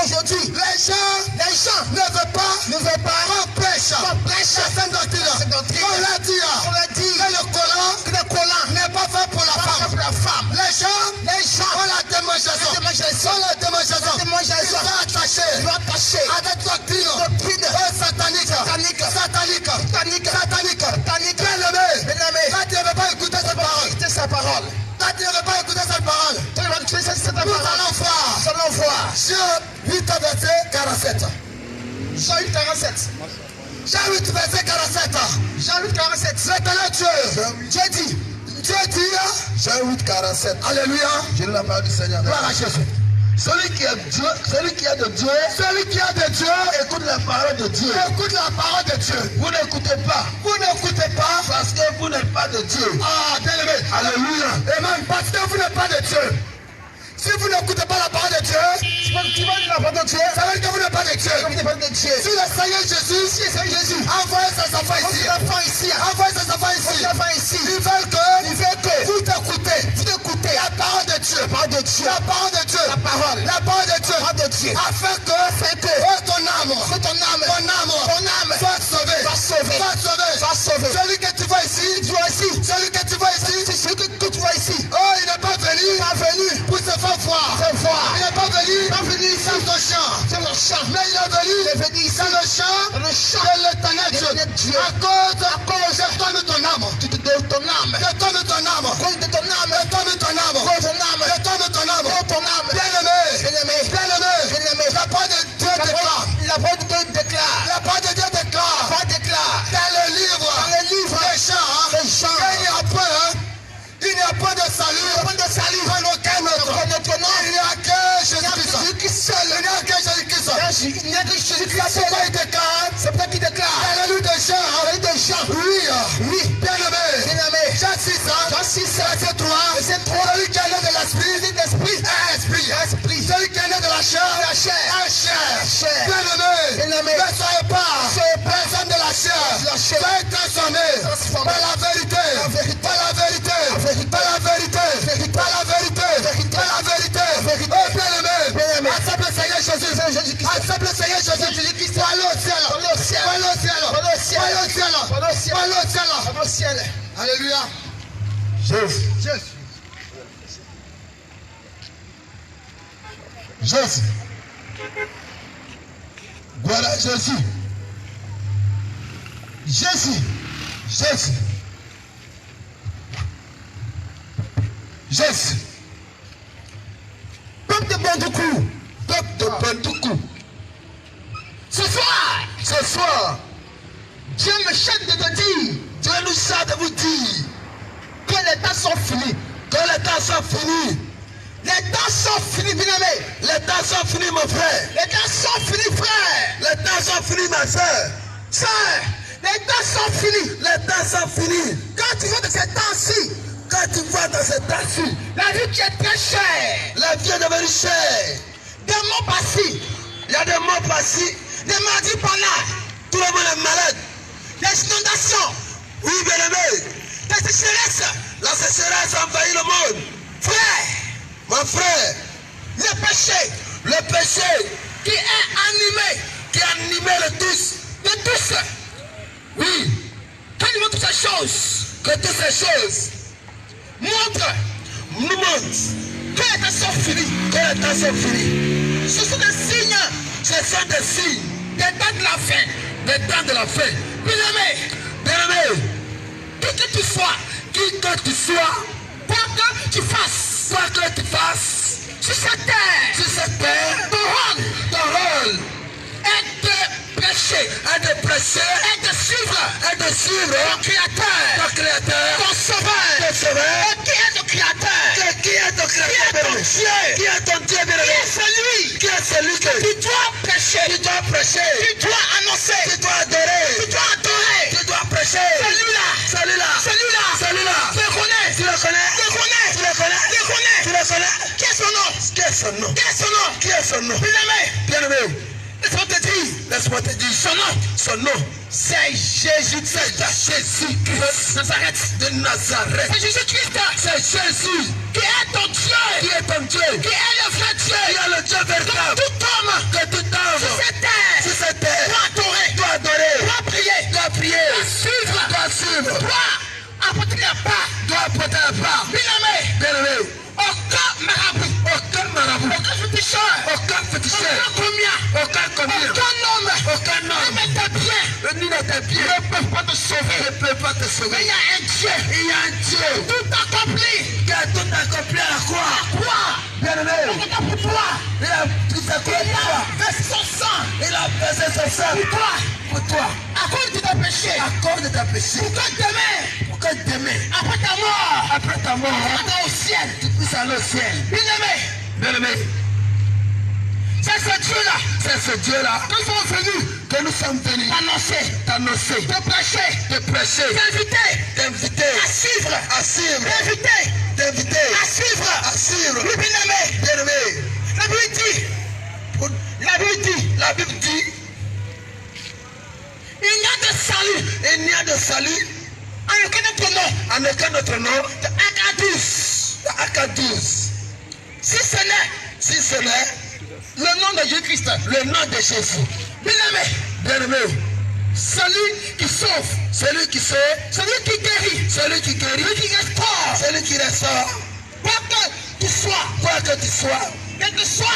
Aujourd'hui, les gens ne veulent pas qu'on prêche la sainte doctrine. On l'a dit. Que le Coran n'est pas fait pour la femme. Les gens ont la démangeaison. Ils sont attachés à des doctrines sataniques. Bien-aimé, quand tu ne veux pas écouter cette parole, nous allons voir Jean 8, verset 47. Jean 8, 47. Jean 8, verset 47. Dieu dit, Jean 8, 47. alléluia. Je lis la parole du Seigneur. Gloire à Jésus. Celui qui a de Dieu, écoute la parole de Dieu. Vous n'écoutez pas. Parce que vous n'êtes pas de Dieu. Bien-aimé. Alléluia. Amen. Parce que vous n'êtes pas de Dieu. Si vous n'écoutez pas la parole de Dieu, ça veut dire que vous n'êtes pas de Dieu. Si le Seigneur Jésus envoie ses enfants ici, ils veulent que vous écoutez la parole de Dieu. La parole de Dieu. Afin que ton âme soit sauvée. Celui que tu vois ici, oh, il n'est pas venu pour se faire voir. Il n'est pas venu sans ton chant. Mais il est venu sans le chant de l'éternel Dieu. À cause de toi de ton âme. Bien-aimé, la parole de Dieu déclare. Dans le livre des chants, il n'y a pas de salut en aucun autre. Il n'y a que Jésus-Christ seul. C'est pourquoi il déclare. Dans le livre des chants. Oui. Bien-aimé. Jean 6, verset 3. Celui qui est né de l'esprit. Celui qui est né de la chair. Bien-aimé. Ne soyez pas personne de la chair. Soyez transformés par la vérité. Oh bien-aimé. Accepte le Seigneur Jésus. Pour aller au ciel. Alléluia. Jésus. Gloire à Jésus. Peuple de Bandoukou. Ce soir, Dieu me chante de te dire, Dieu nous chante de vous dire que les temps sont finis. les temps sont finis, bien-aimé. les temps sont finis, mon frère, Les temps sont finis, frère. les temps sont finis, ma soeur, Sœur, les temps sont finis. les temps sont finis. Quand tu vois de ces temps-ci, Quand tu vois dans cet assis, la vie qui est très chère, la vie est devenue chère. des mots passés, Il y a des morts passés, des maladies par là, tout le monde est malade. des inondations, Oui, bien aimé, des sécheresses. la sécheresse a envahi le monde. Frère, Mon frère, le péché le péché qui est animé qui animait le tous, de tous, oui, quand il montre ces choses, que toutes ces choses montre nous montrent que les temps sont finis. que les temps sont finis. Ce sont des signes Ce sont des signes des temps de la fin. des temps de la fin. Bien-aimé, Bien aimé, qui que tu sois, qui que tu sois, quoi que tu fasses, quoi que tu fasses, sur cette terre, sur cette terre, ton ton rôle est de prêcher, est de prêcher, est de suivre est de suivre ton Créateur, ton Créateur, ton Sauveur. ton Sauveur. Et qui est le Créateur? Qui est ton Qui Créateur, est bien ton aimé? Dieu? Qui est ton Dieu, bien Qui aimé? est celui Qui est celui que tu dois prêcher, tu dois prêcher, tu dois annoncer, tu dois adorer, tu dois adorer? tu dois prêcher. Celui-là, Celui-là, celui-là, celui-là, tu le connais, tu le connais, tu le connais, tu le connais, tu le connais. tu le connais. Qui est son nom? Qui est son nom? Qui est son nom? Qui est son nom? Bien-aimé, Bien aimé, laisse-moi te dire, laisse-moi te dire son nom, son nom. c'est Jésus-Christ. Jésus-Christ Nazareth. de Nazareth. C'est Jésus-Christ C'est Jésus qui est ton Dieu, qui est ton Dieu, qui est le vrai qui Dieu. est le Dieu véritable. Tout homme Que tout homme sur cette terre sur cette terre doit adorer, doit adorer, doit prier, doit prier, doit suivre, doit suivre, doit apporter la part. doit porter la part. Bien-aimé, Bien aimé, aucun marabout, aucun marabout, aucun féticheur, aucun féticheur, aucun combien, aucun combien, aucun homme, aucun ne homme, mettait bien, ni de tes pieds ne peut pas te ne sauver. peut pas te Mais sauver. il y a un Dieu, Il y a un Dieu tout accompli. qui a tout accompli à la croix. Quoi? Bien aimé, C'est pour toi. il a pris sa croix Il pour toi. a versé son sang Il a versé son sang pour toi. pour toi. À cause de tes péchés. À cause de ta péché. Pour que demain, Pour que demain, après ta mort, après ta mort, tu vas au ciel. tu puisses aller au ciel. Bien-aimé, Bien aimé, c'est ce Dieu-là c'est ce Dieu-là que nous sommes venus que nous sommes venus t'annoncer, t'annoncer, te prêcher, te prêcher, t'inviter t'inviter, à suivre, à suivre, t'inviter t'inviter, à suivre. à suivre. Oui, bien-aimé, Bien aimé, la Bible dit, la Bible dit, il n'y a de salut il n'y a de salut en aucun autre nom. en aucun autre nom De Acte 12. qu'à 12. Si ce n'est Si ce n'est le nom de Jésus-Christ, le nom de Jésus. bien-aimé, Bien aimé, celui qui sauve, celui qui sauve, celui qui guérit, celui qui guérit, celui qui restaure, celui qui restaure, quoi que tu sois, quoi que tu sois, quel que soit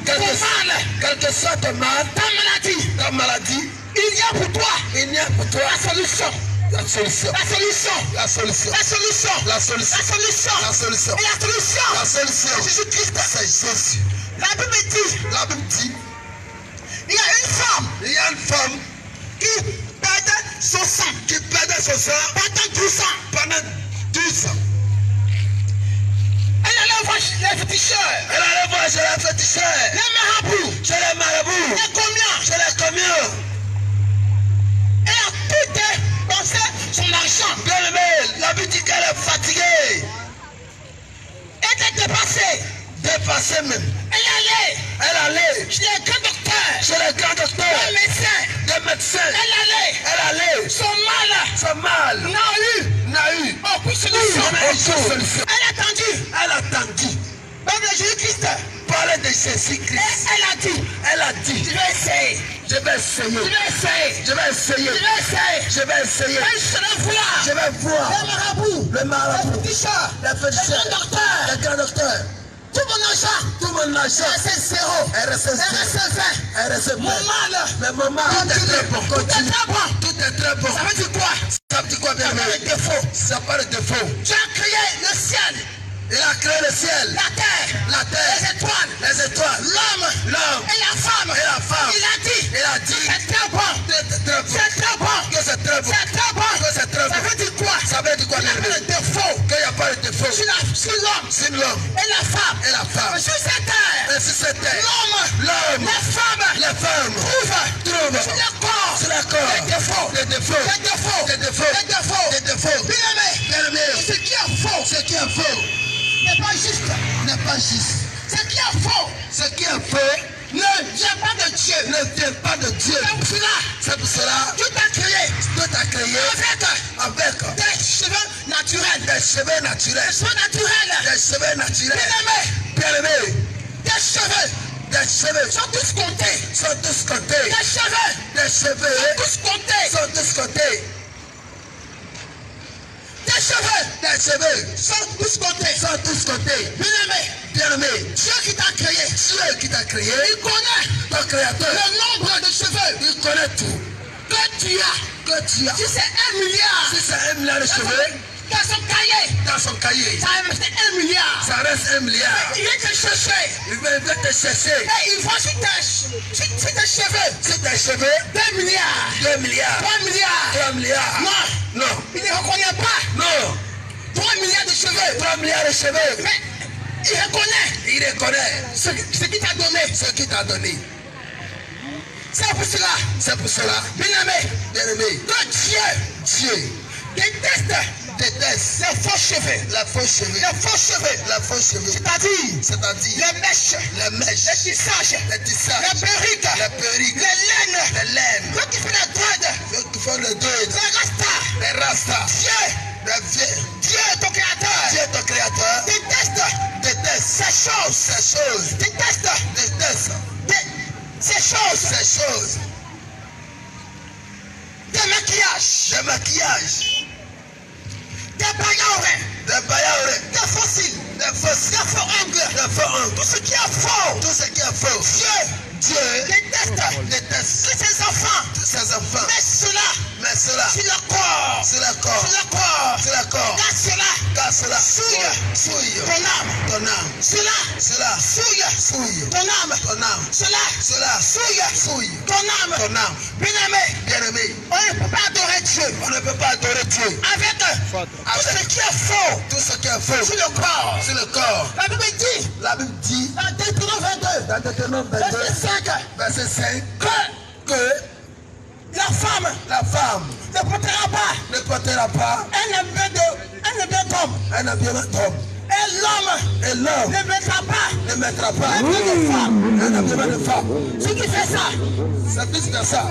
quel ton que, mal, quel que soit ton mal, ta maladie, ta maladie, il y a pour toi il y a pour toi la solution, la solution. la solution, La solution. la solution, La solution. la solution, La solution. et la solution. La solution. Jésus-Christ. C'est Jésus. La Bible dit, La Bible dit, il y a une femme il y a une femme qui perdait son sang qui perdait son sang pendant 12 ans. pendant 12 ans. Elle allait voir les féticheurs, Elle allait voir chez les féticheurs, les marabouts, chez les marabouts, les combien. chez les communs. Elle a tout dépensé son argent. Bien aimé, la Bible dit qu'elle est fatiguée, Elle était dépassée. dépassée même. Elle allait Elle allait chez les grands docteurs, chez les grands docteurs, les médecins. les médecins. Elle allait. Son mal Son mal n'a eu aucune solution. aucune solution. Elle a attendu. Elle a attendu. Parle de Jésus-Christ. Parler de Et Jésus-Christ. elle a dit, Je je vais essayer. vais essayer. Je vais essayer. Je vais essayer. Je vais essayer. Je vais essayer. Et je vais voir. Je vais voir Les marabouts. le marabout, Les féticheurs. les féticheurs, Les grands docteurs. les grands docteurs. Tout mon argent. Tout mon argent. RSC 0. RSC RSC 20. RSC Mon mal. Mais mon mal est très bon. Tout est Continue. très bon. Tout est très bon. Ça veut dire quoi? Ça veut dire quoi, bien Ça veut aimé? dire défaut. Ça pas de défaut. Tu as créé le ciel, Il a créé le ciel, la terre, la terre, les étoiles, les étoiles, l'homme et la femme. et la femme. Il a dit, C'est c'est très bon. très bon. C'est très bon. Que c'est très bon. C'est très bon. Que c'est très Ça bon. veut dire quoi? Ça veut dire quoi, Il n'y a bien pas aimé? de défaut. Qu'il n'y a pas de défaut. Sur l'homme C'est l'homme et la femme. et la femme. Sur cette terre, Et sur cette terre, l'homme, les femmes trouvent sur le corps sur la corps des défauts. des défauts, Des défauts. des défauts, Des défauts. des défauts. Bien aimé. Bien aimé, Ce qui est faux, ce qui cheveux naturels. Des cheveux naturels. Des cheveux naturels. Bien-aimé. Des cheveux. Des cheveux Sont tous comptés. sont tous comptés. Des cheveux. Des cheveux Sont tous comptés. sont tous comptés. Des cheveux. Des cheveux Sont tous comptés. sont tous comptés. Bien-aimé. Bien-aimé, Dieu qui t'a créé. Dieu qui t'a créé, Il connaît ton créateur, le nombre de cheveux il connaît tout. que tu as. Que tu as, Si c'est 1 milliard. si c'est 1 milliard de cheveux Dans son cahier. dans son cahier, Ça va rester 1 milliard. ça reste 1 milliard. Il vient te chercher. Il va te chercher. Et il voit si tes cheveux. Si tes cheveux, 2 milliards. 2 milliards, 3 milliards. 3 milliards. Non. Non, Il ne reconnaît pas. non, 3 milliards de cheveux. 3 milliards de cheveux. Mais il reconnaît Il reconnaît ce qu'il t'a donné. ce qu'il t'a donné. C'est pour cela, C'est pour cela, bien-aimé, bien-aimé, que Dieu déteste déteste les faux cheveux. la fausse cheveux. Les faux cheveux. La fausse cheveux, C'est-à-dire c'est-à-dire les mèches, les mèches, les tissages, les tissages, les perruques, les perruques, les laines, les laines, ceux qui font la dread, ceux qui font le deuil, les rastas. les rastas, Dieu, les vieux. Dieu ton créateur, Dieu ton créateur déteste ces choses, déteste ces choses, des maquillages, des maquillages, des baillards, des baillards, des fossiles, des fausses, des faux ongles, des faux ongles, tout ce qui est faux. tout ce qui est faux. Dieu Dieu déteste tous ses enfants. tous ses enfants. Mais Mais cela, sur le corps, c'est le corps, sur le corps, c'est le corps, car cela souille ton âme, ton âme. Cela souille ton âme, ton âme. Cela souille ton âme. ton âme. Bien-aimé, Bien-aimé, on ne peut pas adorer Dieu on ne peut pas adorer Dieu avec tout ce qui est faux tout ce qui est faux sur le corps. sur le corps. La Bible dit, La Bible dit dans Deutéronome 22, dans Deutéronome 22, verset 5, verset 5, que la femme la femme ne portera pas ne portera pas un habit d'homme. un habillement d'homme. Et l'homme Et l'homme ne mettra pas ne mettra pas un habit de femme. un habillement de femme. Celui qui fait ça, C'est plus que ça.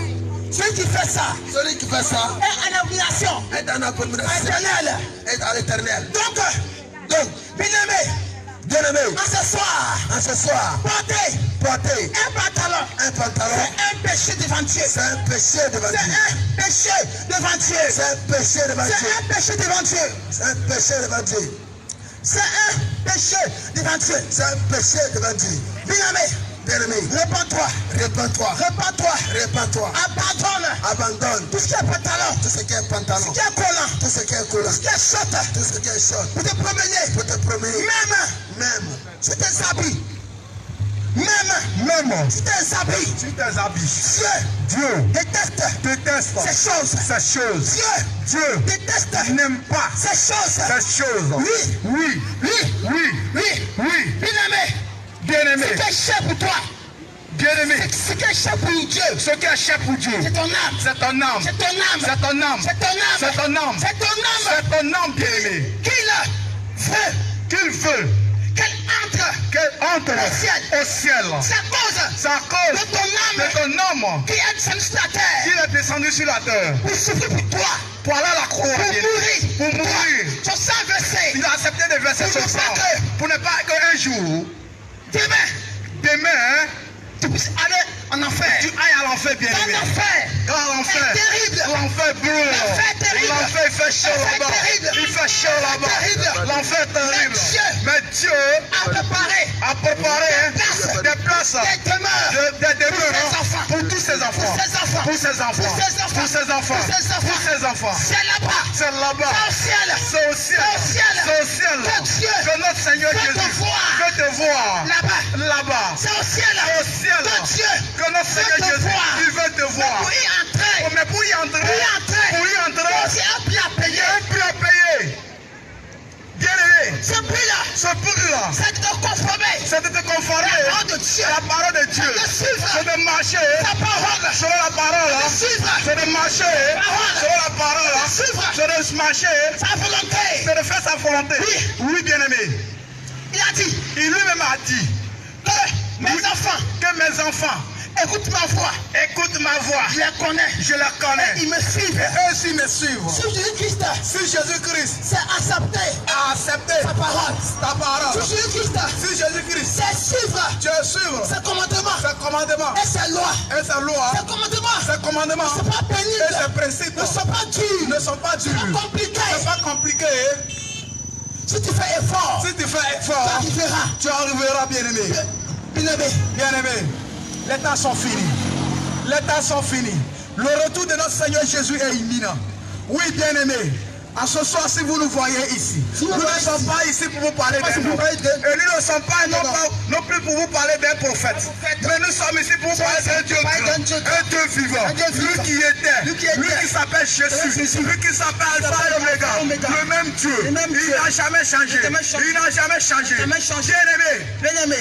celui qui fait ça Celui qui fait ça est en abomination est un abomination, éternelle. est à l'éternel. Donc, bien-aimé, Bien-aimé, en ce soir, portez un pantalon. un pantalon, C'est un péché devant Dieu. c'est un péché devant C'est Dieu. un péché devant Dieu. C'est un péché devant Dieu. C'est un péché devant Dieu. C'est un péché devant Dieu. C'est un péché devant Dieu. C'est un péché devant Dieu. Bien-aimé, Bien-aimé, répands-toi. répands-toi, Répands-toi. répands-toi, Abandonne abandonne tout ce qui est pantalon, tout ce qui est tout pantalon, ce qui est collant, tout ce qui est collant, tout ce qui est short. tout ce qui est short, Pour te promener, pour te promener, même même, sur tes habits. Même sur tes habits. sur tes habits. Dieu déteste ces choses. Dieu déteste, n'aime pas ces choses. Oui. Bien-aimé, ce qui est cher pour toi, Bien-aimé, ce qui est cher pour Dieu, ce qui est cher pour Dieu, c'est ton âme. c'est ton âme, C'est ton âme. c'est ton âme, C'est ton âme. c'est ton âme, C'est ton âme. c'est ton âme, bien-aimé, Qu'il veut qu'elle entre au ciel. C'est à C'est à cause de ton de ton âme qui est descendu sur la qui terre est descendu sur la terre pour souffrir pour toi, pour aller à la croix, pour pour mourir. Son sang versé. Il a accepté de verser Pour son ne sang pas que- pour ne pas qu'un jour, demain, Tu puisses aller en enfer. tu ailles à l'enfer, bien aimé. L'enfer Car l'enfer, est terrible. l'enfer brûle. L'enfer est terrible. L'enfer, il fait chaud L'enfer est là-bas. terrible. Il fait chaud là-bas. terrible. L'enfer est terrible. Mais Mais Dieu à préparer a préparé des places, des demeures des demeures pour ses enfants. pour tous ses enfants. Pour ses enfants. Pour ses enfants. Pour ses enfants. Pour ses enfants. Pour ses enfants. Pour ses enfants. C'est là-bas. C'est là-bas. C'est au ciel. C'est au ciel. C'est au ciel. C'est au ciel. Que Dieu Que notre Seigneur veut Jésus te voir. veut te voir. Là-bas. Là-bas. C'est au ciel. C'est au ciel. Que Dieu Que notre Seigneur veut te Jésus voir. il veut te voir. Pour y entrer. Oh, mais pour y entrer, Pour y entrer. C'est un prix à il y payer. a un prix à payer. Bien aimé, Ce prix-là, ce prix-là, c'est de te conformer c'est de te conformer à la parole de Dieu. à la parole de Dieu. De suivre C'est de marcher sa parole. sur la parole. De suivre C'est de marcher parole. sur la parole. De suivre C'est de marcher. sa volonté. C'est de faire sa volonté. Oui, bien aimé. Il a dit Il lui-même a dit que mes enfants que mes enfants Écoute ma voix. Écoute ma voix. Je la connais. Je la connais. Ils me suivent. Et eux aussi me suivent. Si Jésus-Christ, Si Jésus-Christ c'est accepter a accepté sa parole. ta parole, Si Jésus-Christ, si Jésus-Christ, c'est suivre tu es suivre ses commandements ses commandements et ses lois. et ses lois, Ses commandements ses commandements ne sont pas et pénibles, ses principes ne sont pas durs, ne sont pas durs. pas compliqués. C'est pas compliqué. Si tu fais effort, Si tu fais tu effort, arriveras. tu arriveras, bien-aimé. Bien-aimé, Bien-aimé, les temps sont finis. Les temps sont finis. Le retour de notre Seigneur Jésus est imminent. Oui, bien-aimé. À ce soir, si vous nous voyez ici, nous ne sommes pas ici pour vous parler d'un homme. Et nous ne sommes pas non plus pour vous parler d'un prophète. Mais nous sommes ici pour vous parler d'un Dieu grand, un Dieu vivant. Lui qui était, lui qui s'appelle Jésus, lui qui s'appelle Alpha et Omega, le même Dieu. Il n'a jamais changé. Il n'a jamais changé. Bien-aimé,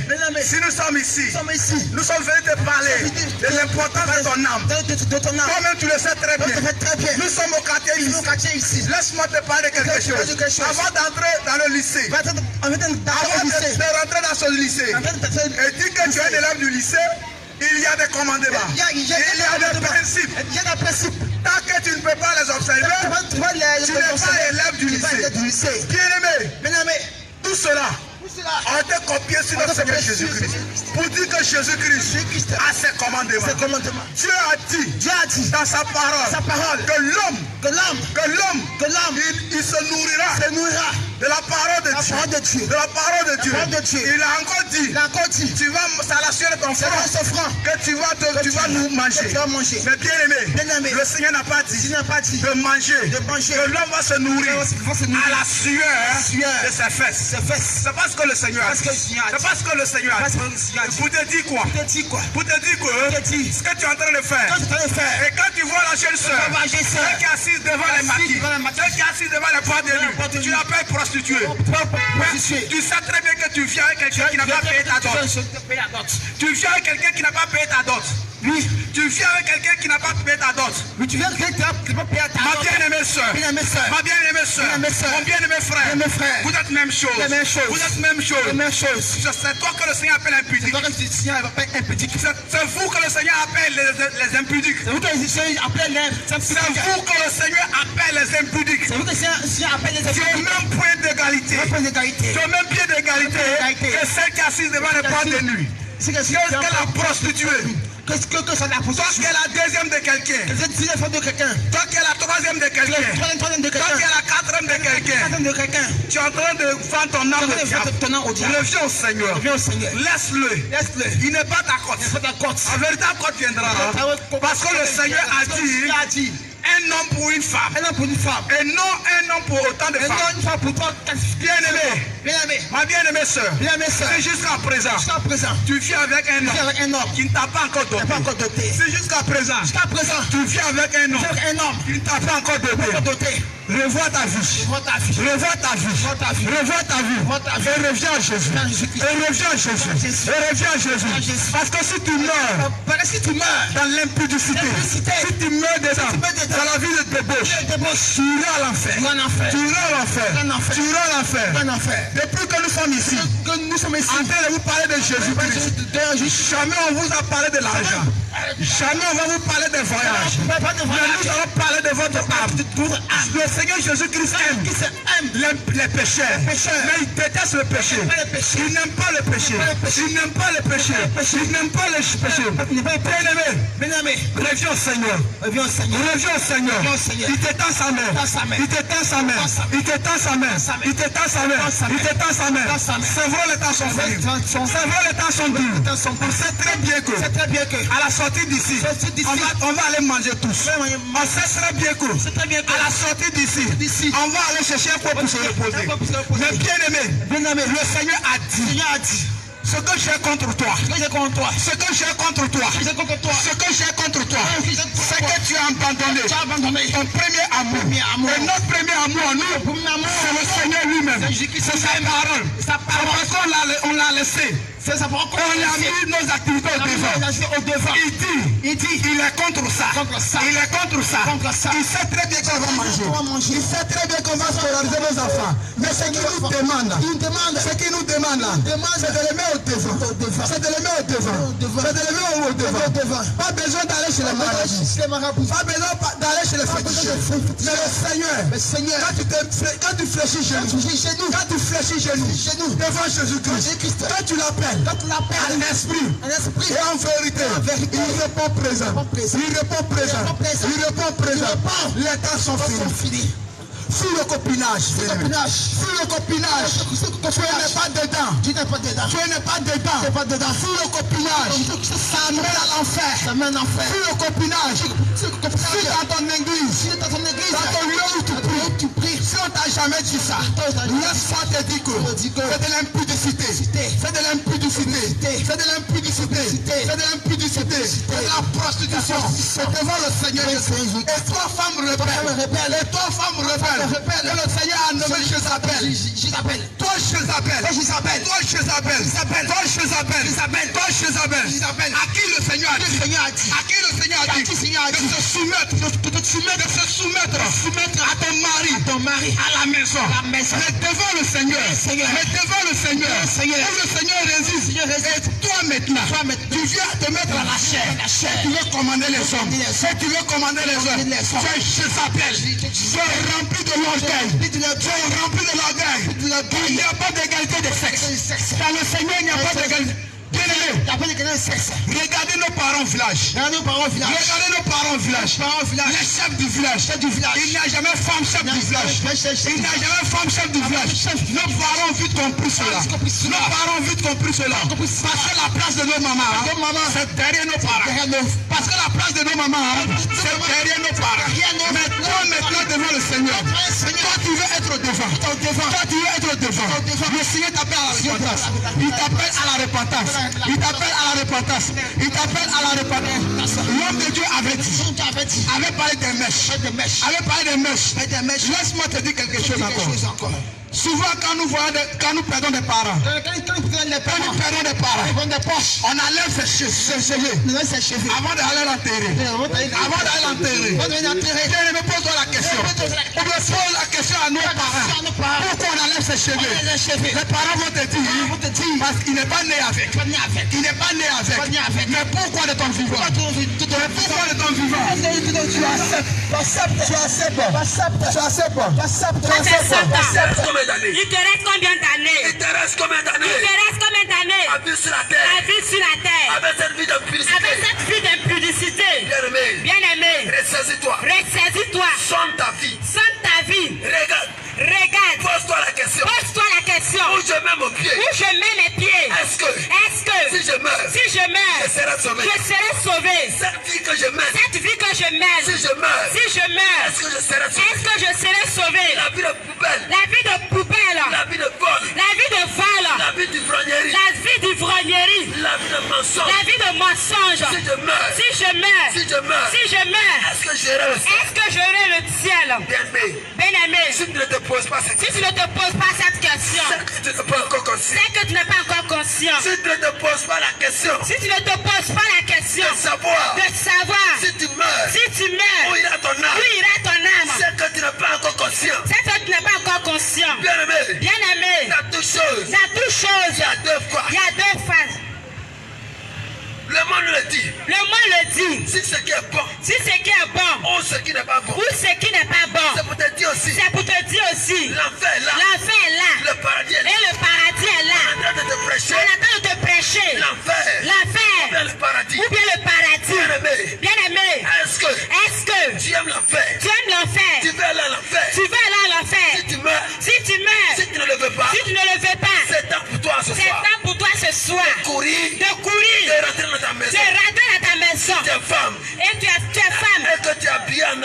bien-aimé, si nous sommes ici, nous sommes venus te parler de l'importance de ton âme. Toi-même, tu le sais très bien. Nous sommes au quartier ici. Laisse-moi te parler de quelque chose. Avant d'entrer dans le lycée, avant de rentrer dans ce lycée, et dis que tu es élève du lycée, il y a des commandements. Il y a des principes. Tant que tu ne peux pas les observer, tu n'es pas élève du lycée. Bien-aimé, tout cela a été copié sur notre Seigneur Jésus-Christ. Pour dire que Jésus-Christ a ses commandements. Dieu a dit dans sa parole que l'homme il se nourrira de la parole de Dieu. De la parole de Dieu. Il a encore dit, tu vas salasser ton front, que tu vas nous manger. Mais bien-aimé, le Seigneur n'a pas dit de manger, que l'homme va se nourrir à la sueur de ses fesses. C'est parce que le Seigneur a dit. C'est parce que le Seigneur a dit. Pour te dire quoi? Pour te dire que ce que tu es en train de faire. Et quand tu vois la jeune soeur, celle qui est assise devant les maquis, celle qui est assise devant les portes de nuit, tu l'appelles prostituée. Tu sais très bien que tu viens avec quelqu'un qui n'a pas payé ta dot. Tu viens avec quelqu'un qui n'a pas payé ta dot. Oui, tu viens avec quelqu'un qui n'a pas payé ta dot. Oui, tu viens avec quelqu'un qui n'a pas payé ta dot. Ma bien-aimée soeur, ma bien-aimée soeur, mon bien-aimé frère, vous êtes même chose. Vous êtes même chose. C'est toi que le Seigneur appelle impudique. C'est vous que le Seigneur appelle les impudiques. C'est vous que le Seigneur appelle les impudiques. Tu es même point d'égalité. Tu es même pied d'égalité que celle qui est assise devant les portes de nuit. C'est que la prostituée. Toi qui es la deuxième de quelqu'un. Toi qui es la troisième de quelqu'un. Toi qui es la quatrième de quelqu'un. Tu es en train de vendre ton âme au diable. Reviens au Seigneur. Laisse-le. Il n'est pas ta cote. En vérité, ta cote viendra. Parce que le Seigneur a dit un homme pour une femme. Et non un homme pour autant de femmes. Bien-aimé, ma bien-aimée soeur, c'est jusqu'à présent, tu vis avec un homme qui ne t'a pas encore doté. C'est jusqu'à présent, tu vis avec un homme qui ne t'a pas encore doté. Revois ta vie. Et reviens à Jésus. Parce que si tu meurs dans l'impudicité, si tu meurs dans la vie de débauche, tu iras à l'enfer. Depuis que nous sommes ici, en train de vous parler de Jésus-Christ, jamais on vous a parlé de l'argent. Jamais on va vous parler des voyages. Mais nous allons parler de votre âme. Le Seigneur Jésus-Christ aime les pécheurs. Mais il déteste le péché. Il n'aime pas le péché. Bien-aimé, reviens au Seigneur. Il t'étend sa main. C'est vrai, les temps sont venus. On sait très bien que à la sortie d'ici, on va aller manger tous. On sait très bien que à la sortie d'ici, on va aller chercher un peu pour se reposer. Mais bien-aimé, le Seigneur a dit. Ce que j'ai contre toi, c'est que tu as abandonné ton premier amour. Et notre premier amour, nous, c'est le Seigneur lui-même. C'est sa parole. C'est parce qu'on l'a laissé. On a mis nos activités au devant. Il dit, il est contre ça. Il est contre ça. Il sait très bien qu'on va manger. Il sait très bien qu'on va scolariser nos enfants. Mais ce qu'il nous demande, c'est de les mettre au devant. C'est de les mettre au devant. C'est de les mettre au devant. Pas besoin d'aller chez les marabouts. Pas besoin d'aller chez les féticheurs. Mais le Seigneur, quand tu fléchis chez nous, devant Jésus-Christ, quand tu l'appelles, en esprit et en vérité, il répond présent. Les temps sont finis. Fuis le copinage. Tu n'es pas dedans. Fuis le copinage. Ça mène à l'enfer. Fuis le copinage. Fuis dans ton église. Dans ton lieu où tu pries. Si on t'a jamais dit ça, laisse-moi te dire que c'est de l'impudicité. C'est de la prostitution. C'est devant le Seigneur Jésus. Et toi, femme rebelle. Que le Seigneur a nommé Jézabel. Toi, Jézabel. À qui le Seigneur a dit de se soumettre à ton mari, à la maison. Mais devant le Seigneur, où le Seigneur résiste. Et toi maintenant, tu viens te mettre à la chair. Tu veux commander les hommes. Tu es Jézabel. Tu es rempli de l'orgueil. Il n'y a pas d'égalité de sexe. Dans le Seigneur, il n'y a pas d'égalité. Regardez nos parents village. Les chefs du village. Il n'y a jamais femme chef du village. Nos parents ont vite compris cela. Parce que la place de nos mamans, c'est derrière nos parents. Parce que la place de nos mamans, c'est derrière nos parents. Mais toi maintenant devant le Seigneur, toi tu veux être devant. Le Seigneur t'appelle à la repentance. Il t'appelle à la repentance. L'homme de Dieu avait parlé des mèches. Laisse-moi te dire quelque chose encore. Souvent quand nous perdons des parents, on enlève ses cheveux avant d'aller l'enterrer. Je me pose la question. On me pose la question à nos parents. Pourquoi on enlève ses cheveux? Les parents vont te dire parce qu'il n'est pas né avec. Mais pourquoi de ton vivant? Tu acceptes. Il te reste combien d'années? À vivre sur la terre. Avec cette vie d'impudicité. Bien-aimé. Ressaisis-toi. Sonne ta vie. Regarde. Pose-toi la question. Où je mets mes pieds. Est-ce que si je meurs, je serai sauvé. Cette vie que je mène. Si je meurs, est-ce que je serai sauvé? La vie de poubelle. La vie de vol. La vie d'ivrognerie. La vie de mensonge. Si je meurs, est-ce que j'aurai le ciel? Bien-aimé. Si tu ne te poses pas cette question, c'est que tu n'es pas encore conscient. Si tu ne te poses pas la question, de savoir si tu meurs, où ira ton âme, c'est que tu n'es pas encore conscient. Bien-aimé, dans toute chose, il y a deux phases. Le monde le dit. Si ce qui est bon. Ou ce qui n'est pas bon. C'est pour te dire aussi. L'enfer est là. Le paradis est là. Et le paradis est là. On est en train de te prêcher. L'enfer. Ou bien le paradis. Bien-aimé. Est-ce que tu aimes l'enfer? Tu veux aller à l'enfer. Si tu meurs. Si tu ne le veux pas. C'est temps pour toi ce soir. De courir. De rentrer dans ta maison. Tu es femme. Et tu es femme. Et que tu as bien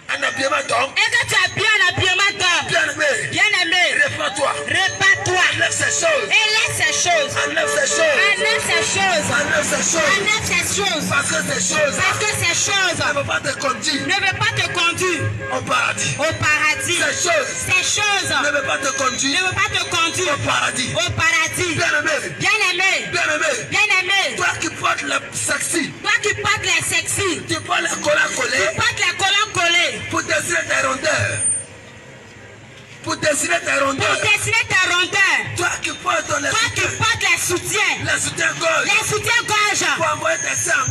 un habillement d'homme. Bien-aimé. Répands-toi. Enlève ces choses. Parce que ces choses ne veulent pas te conduire au paradis. paradis. Ces choses ne veulent pas te conduire au paradis. Bien-aimé. Bien-aimé. Toi qui portes les sexy. Tu portes les collants collés. Pour dessiner tes rondeurs. Toi qui portes les soutiens. Les soutiens-gorge. Pour envoyer tes seins en haut.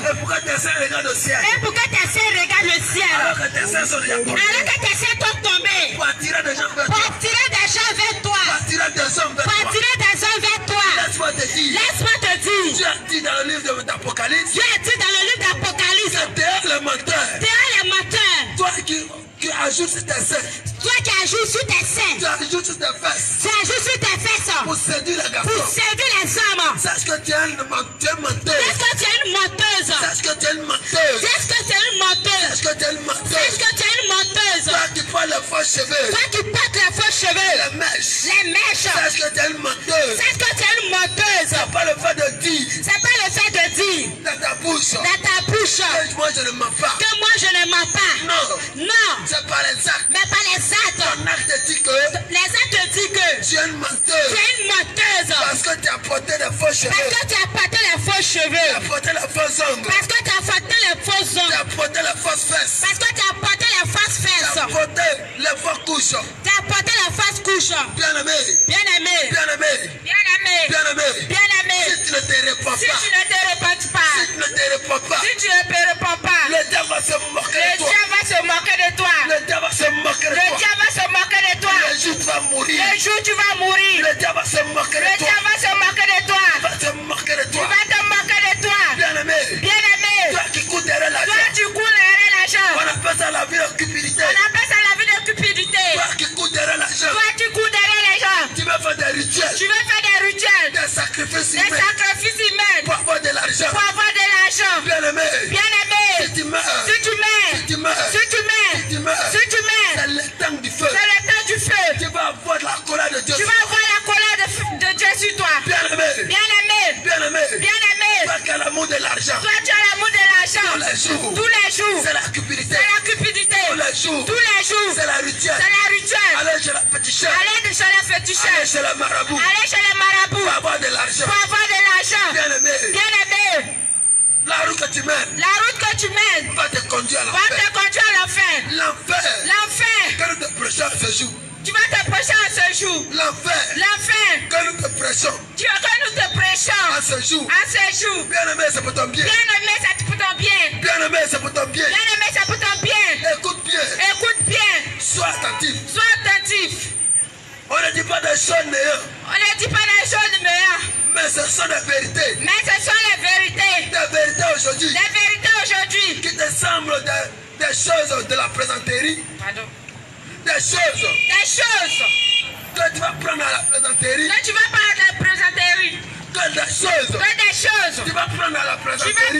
Et pour que tes seins regardent le ciel. Alors que tes seins sont déjà tombés. Pour attirer des gens vers toi. Pour attirer des hommes vers toi. Laisse-moi te dire. Dieu a dit dans le livre d'Apocalypse. Que derrière les menteurs. Toi qui ajoutes sur tes seins. Tu ajoutes sur tes fesses. Pour séduire les garçons. Sache que tu es une menteuse. Sache que tu es une menteuse. Toi qui portes les faux cheveux. Les mèches. Sache que tu es une menteuse. C'est pas le fait de dire. Dans ta bouche. Que moi je ne mens pas. Non. C'est pas les actes. Ton acte dit que tu es une menteuse. Parce que tu as porté les faux cheveux. Tu as porté les faux ongles. Tu as porté les fausses fesses. Tu as porté les fausses couches. Bien-aimé. Si tu ne te réponds pas. Le diable va se moquer de toi. Le diable va se moquer de toi. Le jour tu vas mourir. Le diable va se moquer de toi. Il va se moquer de toi. Bien-aimé. Toi qui cours derrière l'argent. On appelle ça la vie de cupidité. Toi qui cours derrière l'argent. Tu veux faire des rituels. Des sacrifices humains. Pour avoir de l'argent. Bien-aimé. Si tu meurs. C'est le temps du feu. Tu vas avoir la colère de Dieu. Sur toi. Bien-aimé. Toi qui as l'amour de l'argent. Tous les jours. C'est la cupidité. Tous les jours. C'est la rituel. Allez chez la féticheur. Allez chez le marabout. Pour avoir de l'argent. Bien-aimé. La route que tu mènes va te conduire à l'enfer. L'enfer. Que nous te prêchons ce jour. Tu vas te prêcher à ce jour. L'enfer. Que nous te prêchons. À ce jour. Bien-aimé, c'est pour ton bien. Bien-aimé, c'est pour ton bien. Écoute bien. Sois attentif. On ne dit pas des choses meilleures. Mais ce sont des vérités. Des vérités aujourd'hui. Qui te semblent des choses de la plaisanterie. Pardon. Des choses. Que tu vas prendre à la plaisanterie. Que des choses. Tu vas prendre à la plaisanterie.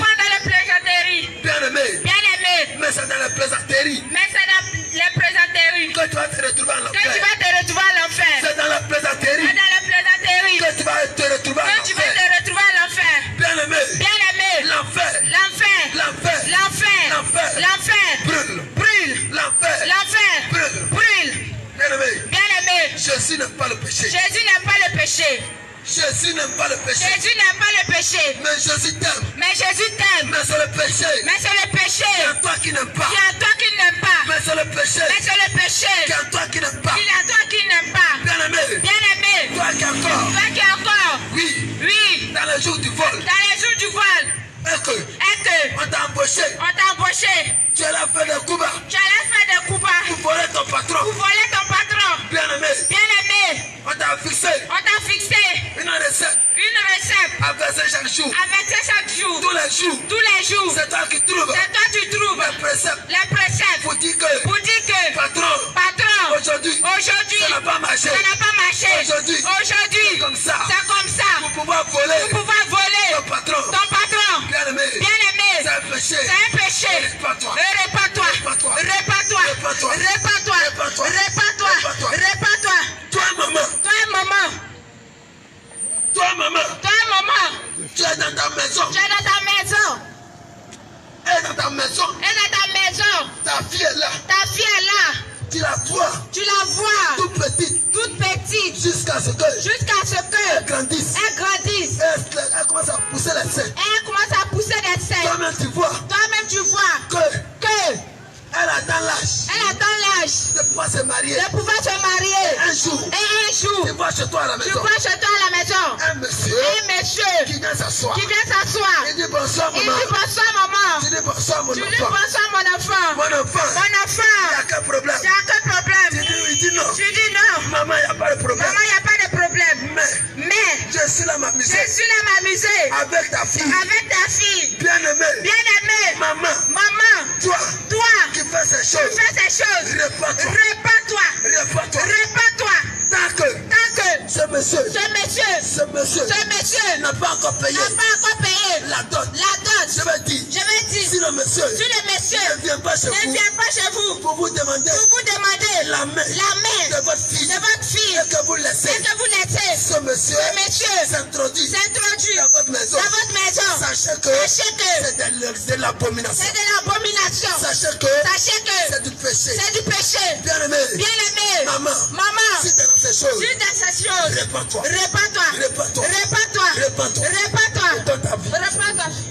Bien-aimé. Mais c'est dans la plaisanterie. Que tu vas te retrouver en enfer. C'est dans la plaisanterie. Que tu vas te retrouver en enfer. Bien-aimé. L'enfer. Brûle. L'enfer. Brûle. Bien-aimé. Jésus n'aime pas le péché. Jésus n'aime pas le péché. Mais Jésus t'aime. Mais c'est le péché. Il y a toi qui n'aime pas. Mais c'est le péché. Il y a toi qui n'aime pas. Bien-aimé. Toi qui encore. Oui. Dans le jour du vol. Et que on t'a embauché. Tu allais faire des coups bas. Pour voler ton patron. Bien-aimé. On t'a fixé. Une recette. À verser chaque jour. Tous les jours. C'est toi qui trouves. Les préceptes. Pour dire que. Patron. Aujourd'hui. Ça n'a pas marché. Aujourd'hui. C'est comme ça. Pour pouvoir voler. Ton patron. Bien-aimé. C'est un péché. Répands-toi. Toi, maman. Tu es dans ta maison. Et dans ta maison. Ta fille est là. la voix. toute petite. Toute petite. Jusqu'à ce que. Elle grandisse. Elle grandisse. Elle commence à pousser les seins. Elle commence à pousser des seins. Toi-même tu vois. Toi-même tu vois. Que. Elle attend l'âge. Elle attend l'âge. De pouvoir se marier. De pouvoir se marier. Un jour. Et un jour. Tu vois chez toi à la maison. Tu vois chez toi à la maison. Un monsieur. Qui vient s'asseoir. Qui vient s'asseoir. Il dit bonsoir maman. Il dit bonsoir maman. Tu dis bonsoir mon enfant. Tu dis bonsoir mon enfant. Mon enfant. Mon enfant. Il n'y a qu'un problème. Il n'y a qu'un problème. Il dit non. Tu dis non. Maman, il n'y a pas de problème. Maman, il n'y a pas de problème. Mais. Je suis là m'amuser. Je suis là m'amuser. Avec ta fille. Avec ta fille. Bien-aimée. Bien-aimée. Maman. Maman. Toi. Qui fais ces choses. Répands-toi. Répands-toi. Tant que ce monsieur n'a pas encore payé la dot. Je vais dire, si le monsieur ne vient pas chez vous pour vous demander la main de votre fille et que vous laissez ce monsieur s'introduire dans votre maison, sachez que c'est de l'abomination. Sachez que c'est du péché. Bien-aimé. Maman. Si tu es dans ces choses, répands-toi. Donne ta vie.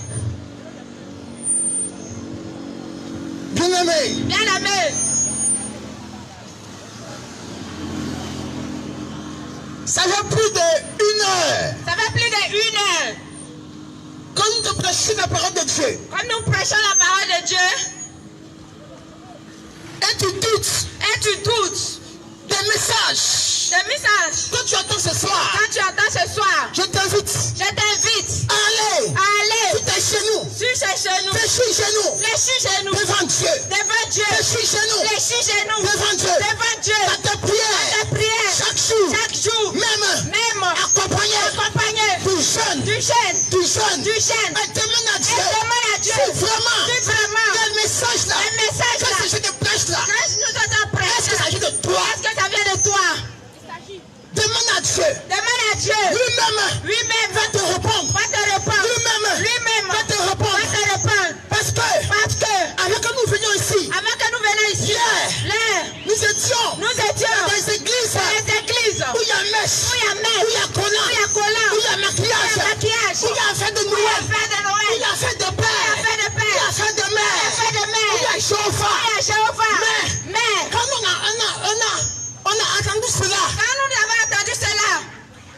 Bien-aimé. Ça fait plus d'1 heure. Quand nous prêchons la parole de Dieu. Et tu doutes des messages. Quand tu entends ce soir, je t'invite à aller sur tes genoux. Fléchis genoux devant Dieu. Fléchis genoux devant Dieu. Dans ta prière. Chaque jour. Même accompagné du jeûne. Et demande à Dieu. Si vraiment quel message là. Qu'est-ce que je te prêche là? Est-ce que ça vient de toi? Demande à Dieu. Lui-même va te répondre. Lui-même va te répondre. Parce que avec que nous venions ici, hier, nous étions dans les églises où il y a messe, où il y a collant, où il y a maquillage, où il y a fête de Noël, où il y a fête de père, où il y a fête de mère, où il y a chauffard. Mais quand on a entendu cela,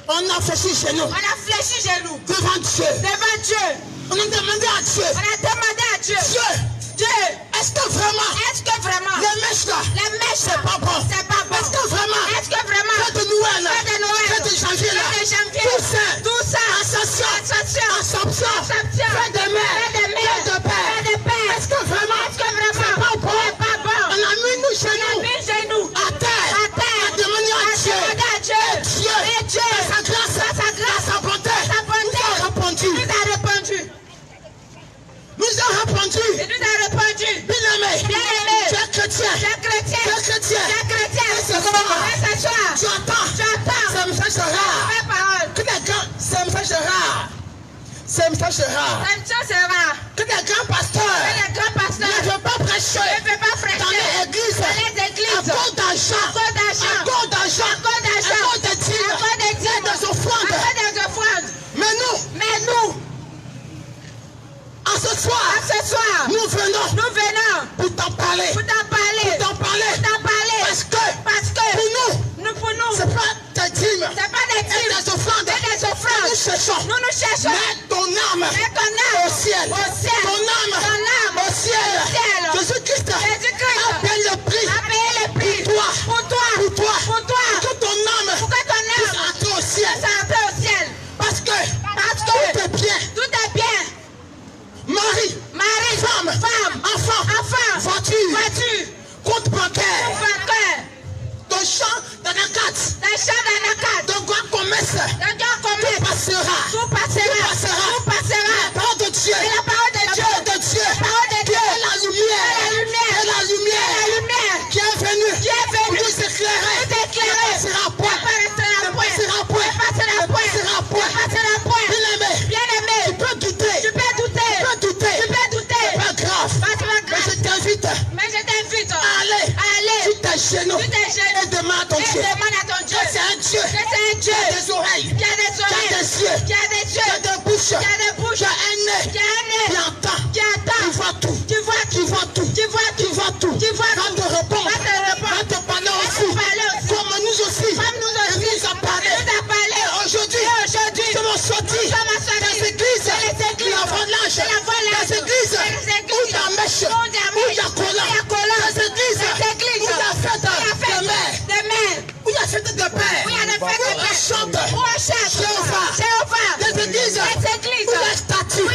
on a fléchi genoux devant Dieu. On a demandé à Dieu. Dieu, est-ce que vraiment les mèches là, c'est pas bon? Est-ce que vraiment fête de Noël, fête de janvier là, tout ça, Assomption, fête de mère, fête de père, est-ce que vraiment c'est pas bon? On a mis nous genoux à terre, à demander à Dieu. Et Dieu, sa grâce, sa bonté, nous a répondu. Bien-aimé, tu es chrétien. Et ce soir, tu entends ce message rare. C'est un message rare. Que les grands pasteurs ne veulent pas prêcher dans les églises à cause d'argent, à cause de dîmes, des offrandes. Mais nous, en ce soir, nous venons pour t'en parler. Parce que pour nous, c'est pas des dîmes, et des offrandes. Nous cherchons. Mais ton âme au ciel. Ton âme au ciel. Jésus-Christ a payé le prix pour toi. Que ton âme puisse entrer au ciel. Parce que tout est bien. Mari, femme, enfant, voiture, compte bancaire, ton champ dans la carte, ton grand commerce, tout passera. La parole de Dieu, qui est la lumière, qui est venue pour nous éclairer, ne passera point. Bien-aimé, tu peux douter. Pas grave. Mais je t'invite à aller sur tes genoux et demande à ton Dieu. C'est un Dieu qui a des oreilles, qui a des yeux, qui a des bouches, qui a un nez, qui entend, qui voit tout, qui voit tout, va te répondre, va te parler aussi, comme nous aussi, il nous a parlé. Et aujourd'hui, nous sommes sortis des églises, il y a volage, des églises où il y a mèche, où il y a collant, des églises où il y a fête de mère, où il y a fête de père, où on chante, Jéhovah, des églises où il y a statue,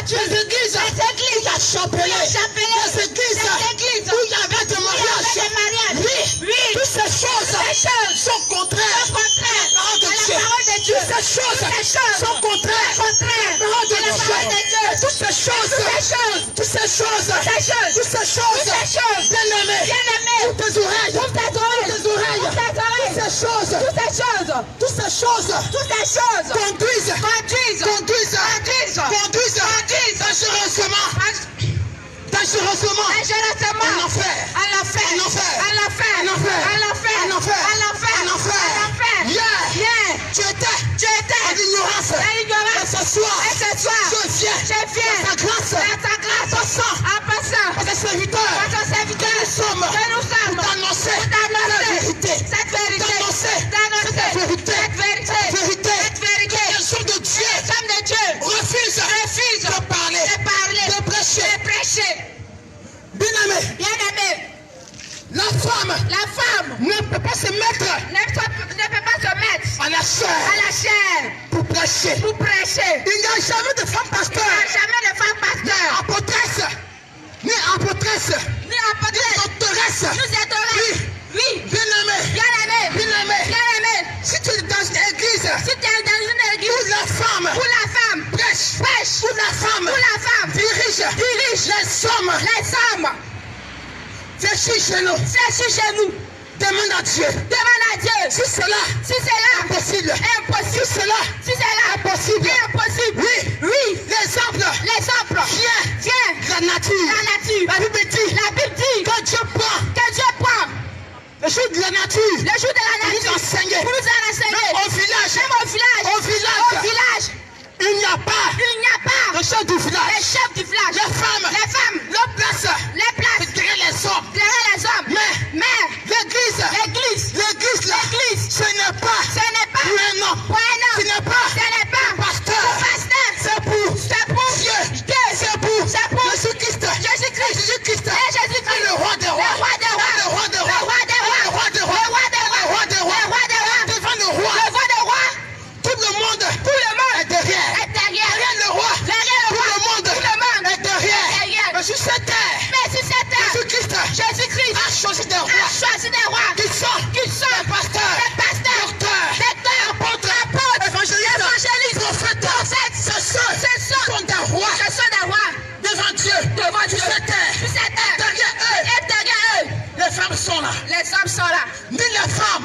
des églises où il y a chapelet, des églises où il y a vêtements de mariage. Oui, toutes ces choses sont contraires à la parole de Dieu. Toutes ces choses sont contraires à la parole de Dieu. Toutes ces choses, bien-aimés, toutes tes oreilles, toutes ces choses conduisent dangereusement en enfer. Hier, tu étais en ignorance. Et ce soir, je viens par ta grâce, passant à tes serviteurs, nous sommes pour t'annoncer cette vérité. Les hommes de Dieu refusent de parler, de prêcher. Bien-aimé, la femme ne peut pas se mettre à la chair pour prêcher. Il n'y a jamais de femme pasteur, ni apôtresse, ni doctoresse. Oui, bien-aimé, si tu es dans une église où la femme prêche, où la femme dirige les hommes, fléchis chez nous. Demande à Dieu. Si cela est impossible. Si cela est impossible. Oui. L'exemple. Viens. La nature. La Bible dit que Dieu prend le jour de la nature. Pour nous enseigner. Même au village. Il n'y a pas le chef du village. Les femmes. Leur place. C'est derrière les hommes. Mais l'église, ce n'est pas pour un homme. Ce n'est pas pasteur. C'est pour Dieu. C'est pour Jésus-Christ. Et le roi des rois. Devant le roi. Tout le monde est derrière. Le roi. Tout le monde est derrière. Mais sur cette terre, Jésus-Christ a choisi des rois qui sont des pasteurs, docteurs, apôtres, évangélistes, prophètes. Ce sont des rois devant Dieu. Sur cette terre. Derrière eux, les femmes sont là. Ni les femmes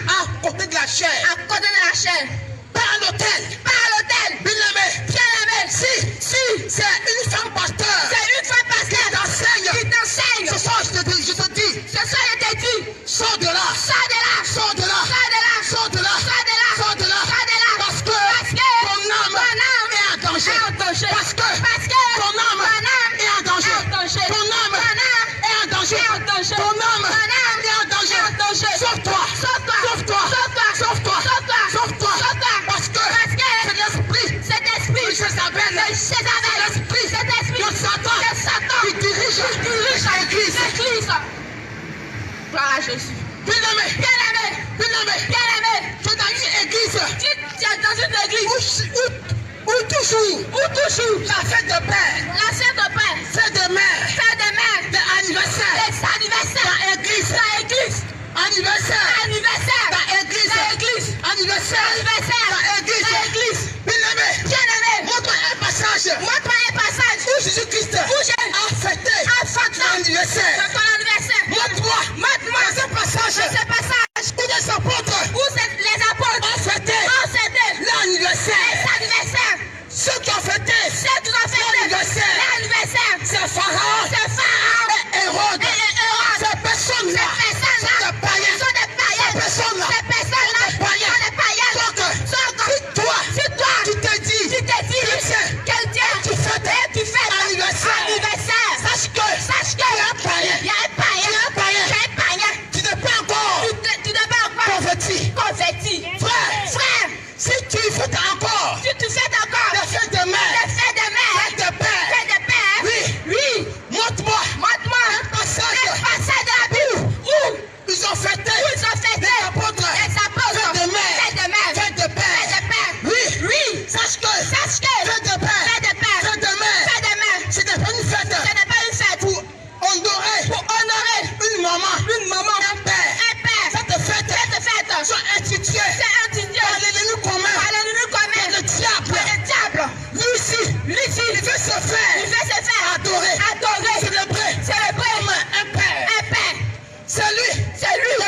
à côté de la chair. Pas à l'hôtel. Bien-aimé. Si c'est une femme pasteur qui t'enseigne, ce soir je te dis, sors de là. Parce que ton âme est en danger. Parce que ton âme est en danger. Ton âme est en danger. Sauve-toi. Parce que cet esprit, de Satan, qui dirige l'église. Gloire à Jésus. Bien-aimé, tu es dans une église où toujours la fête de père, fête de mère, des anniversaires, dans l'église, anniversaire, dans l'église, anniversaire, dans l'église. Bien-aimé, montre-moi un passage où Jésus-Christ a fêté l'anniversaire. Montre-moi ce passage où les apôtres ont fêté l'anniversaire. Ceux qui ont fêté l'anniversaire, c'est Pharaon et Hérode. Ces personnes-là sont des païens.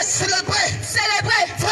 célébrer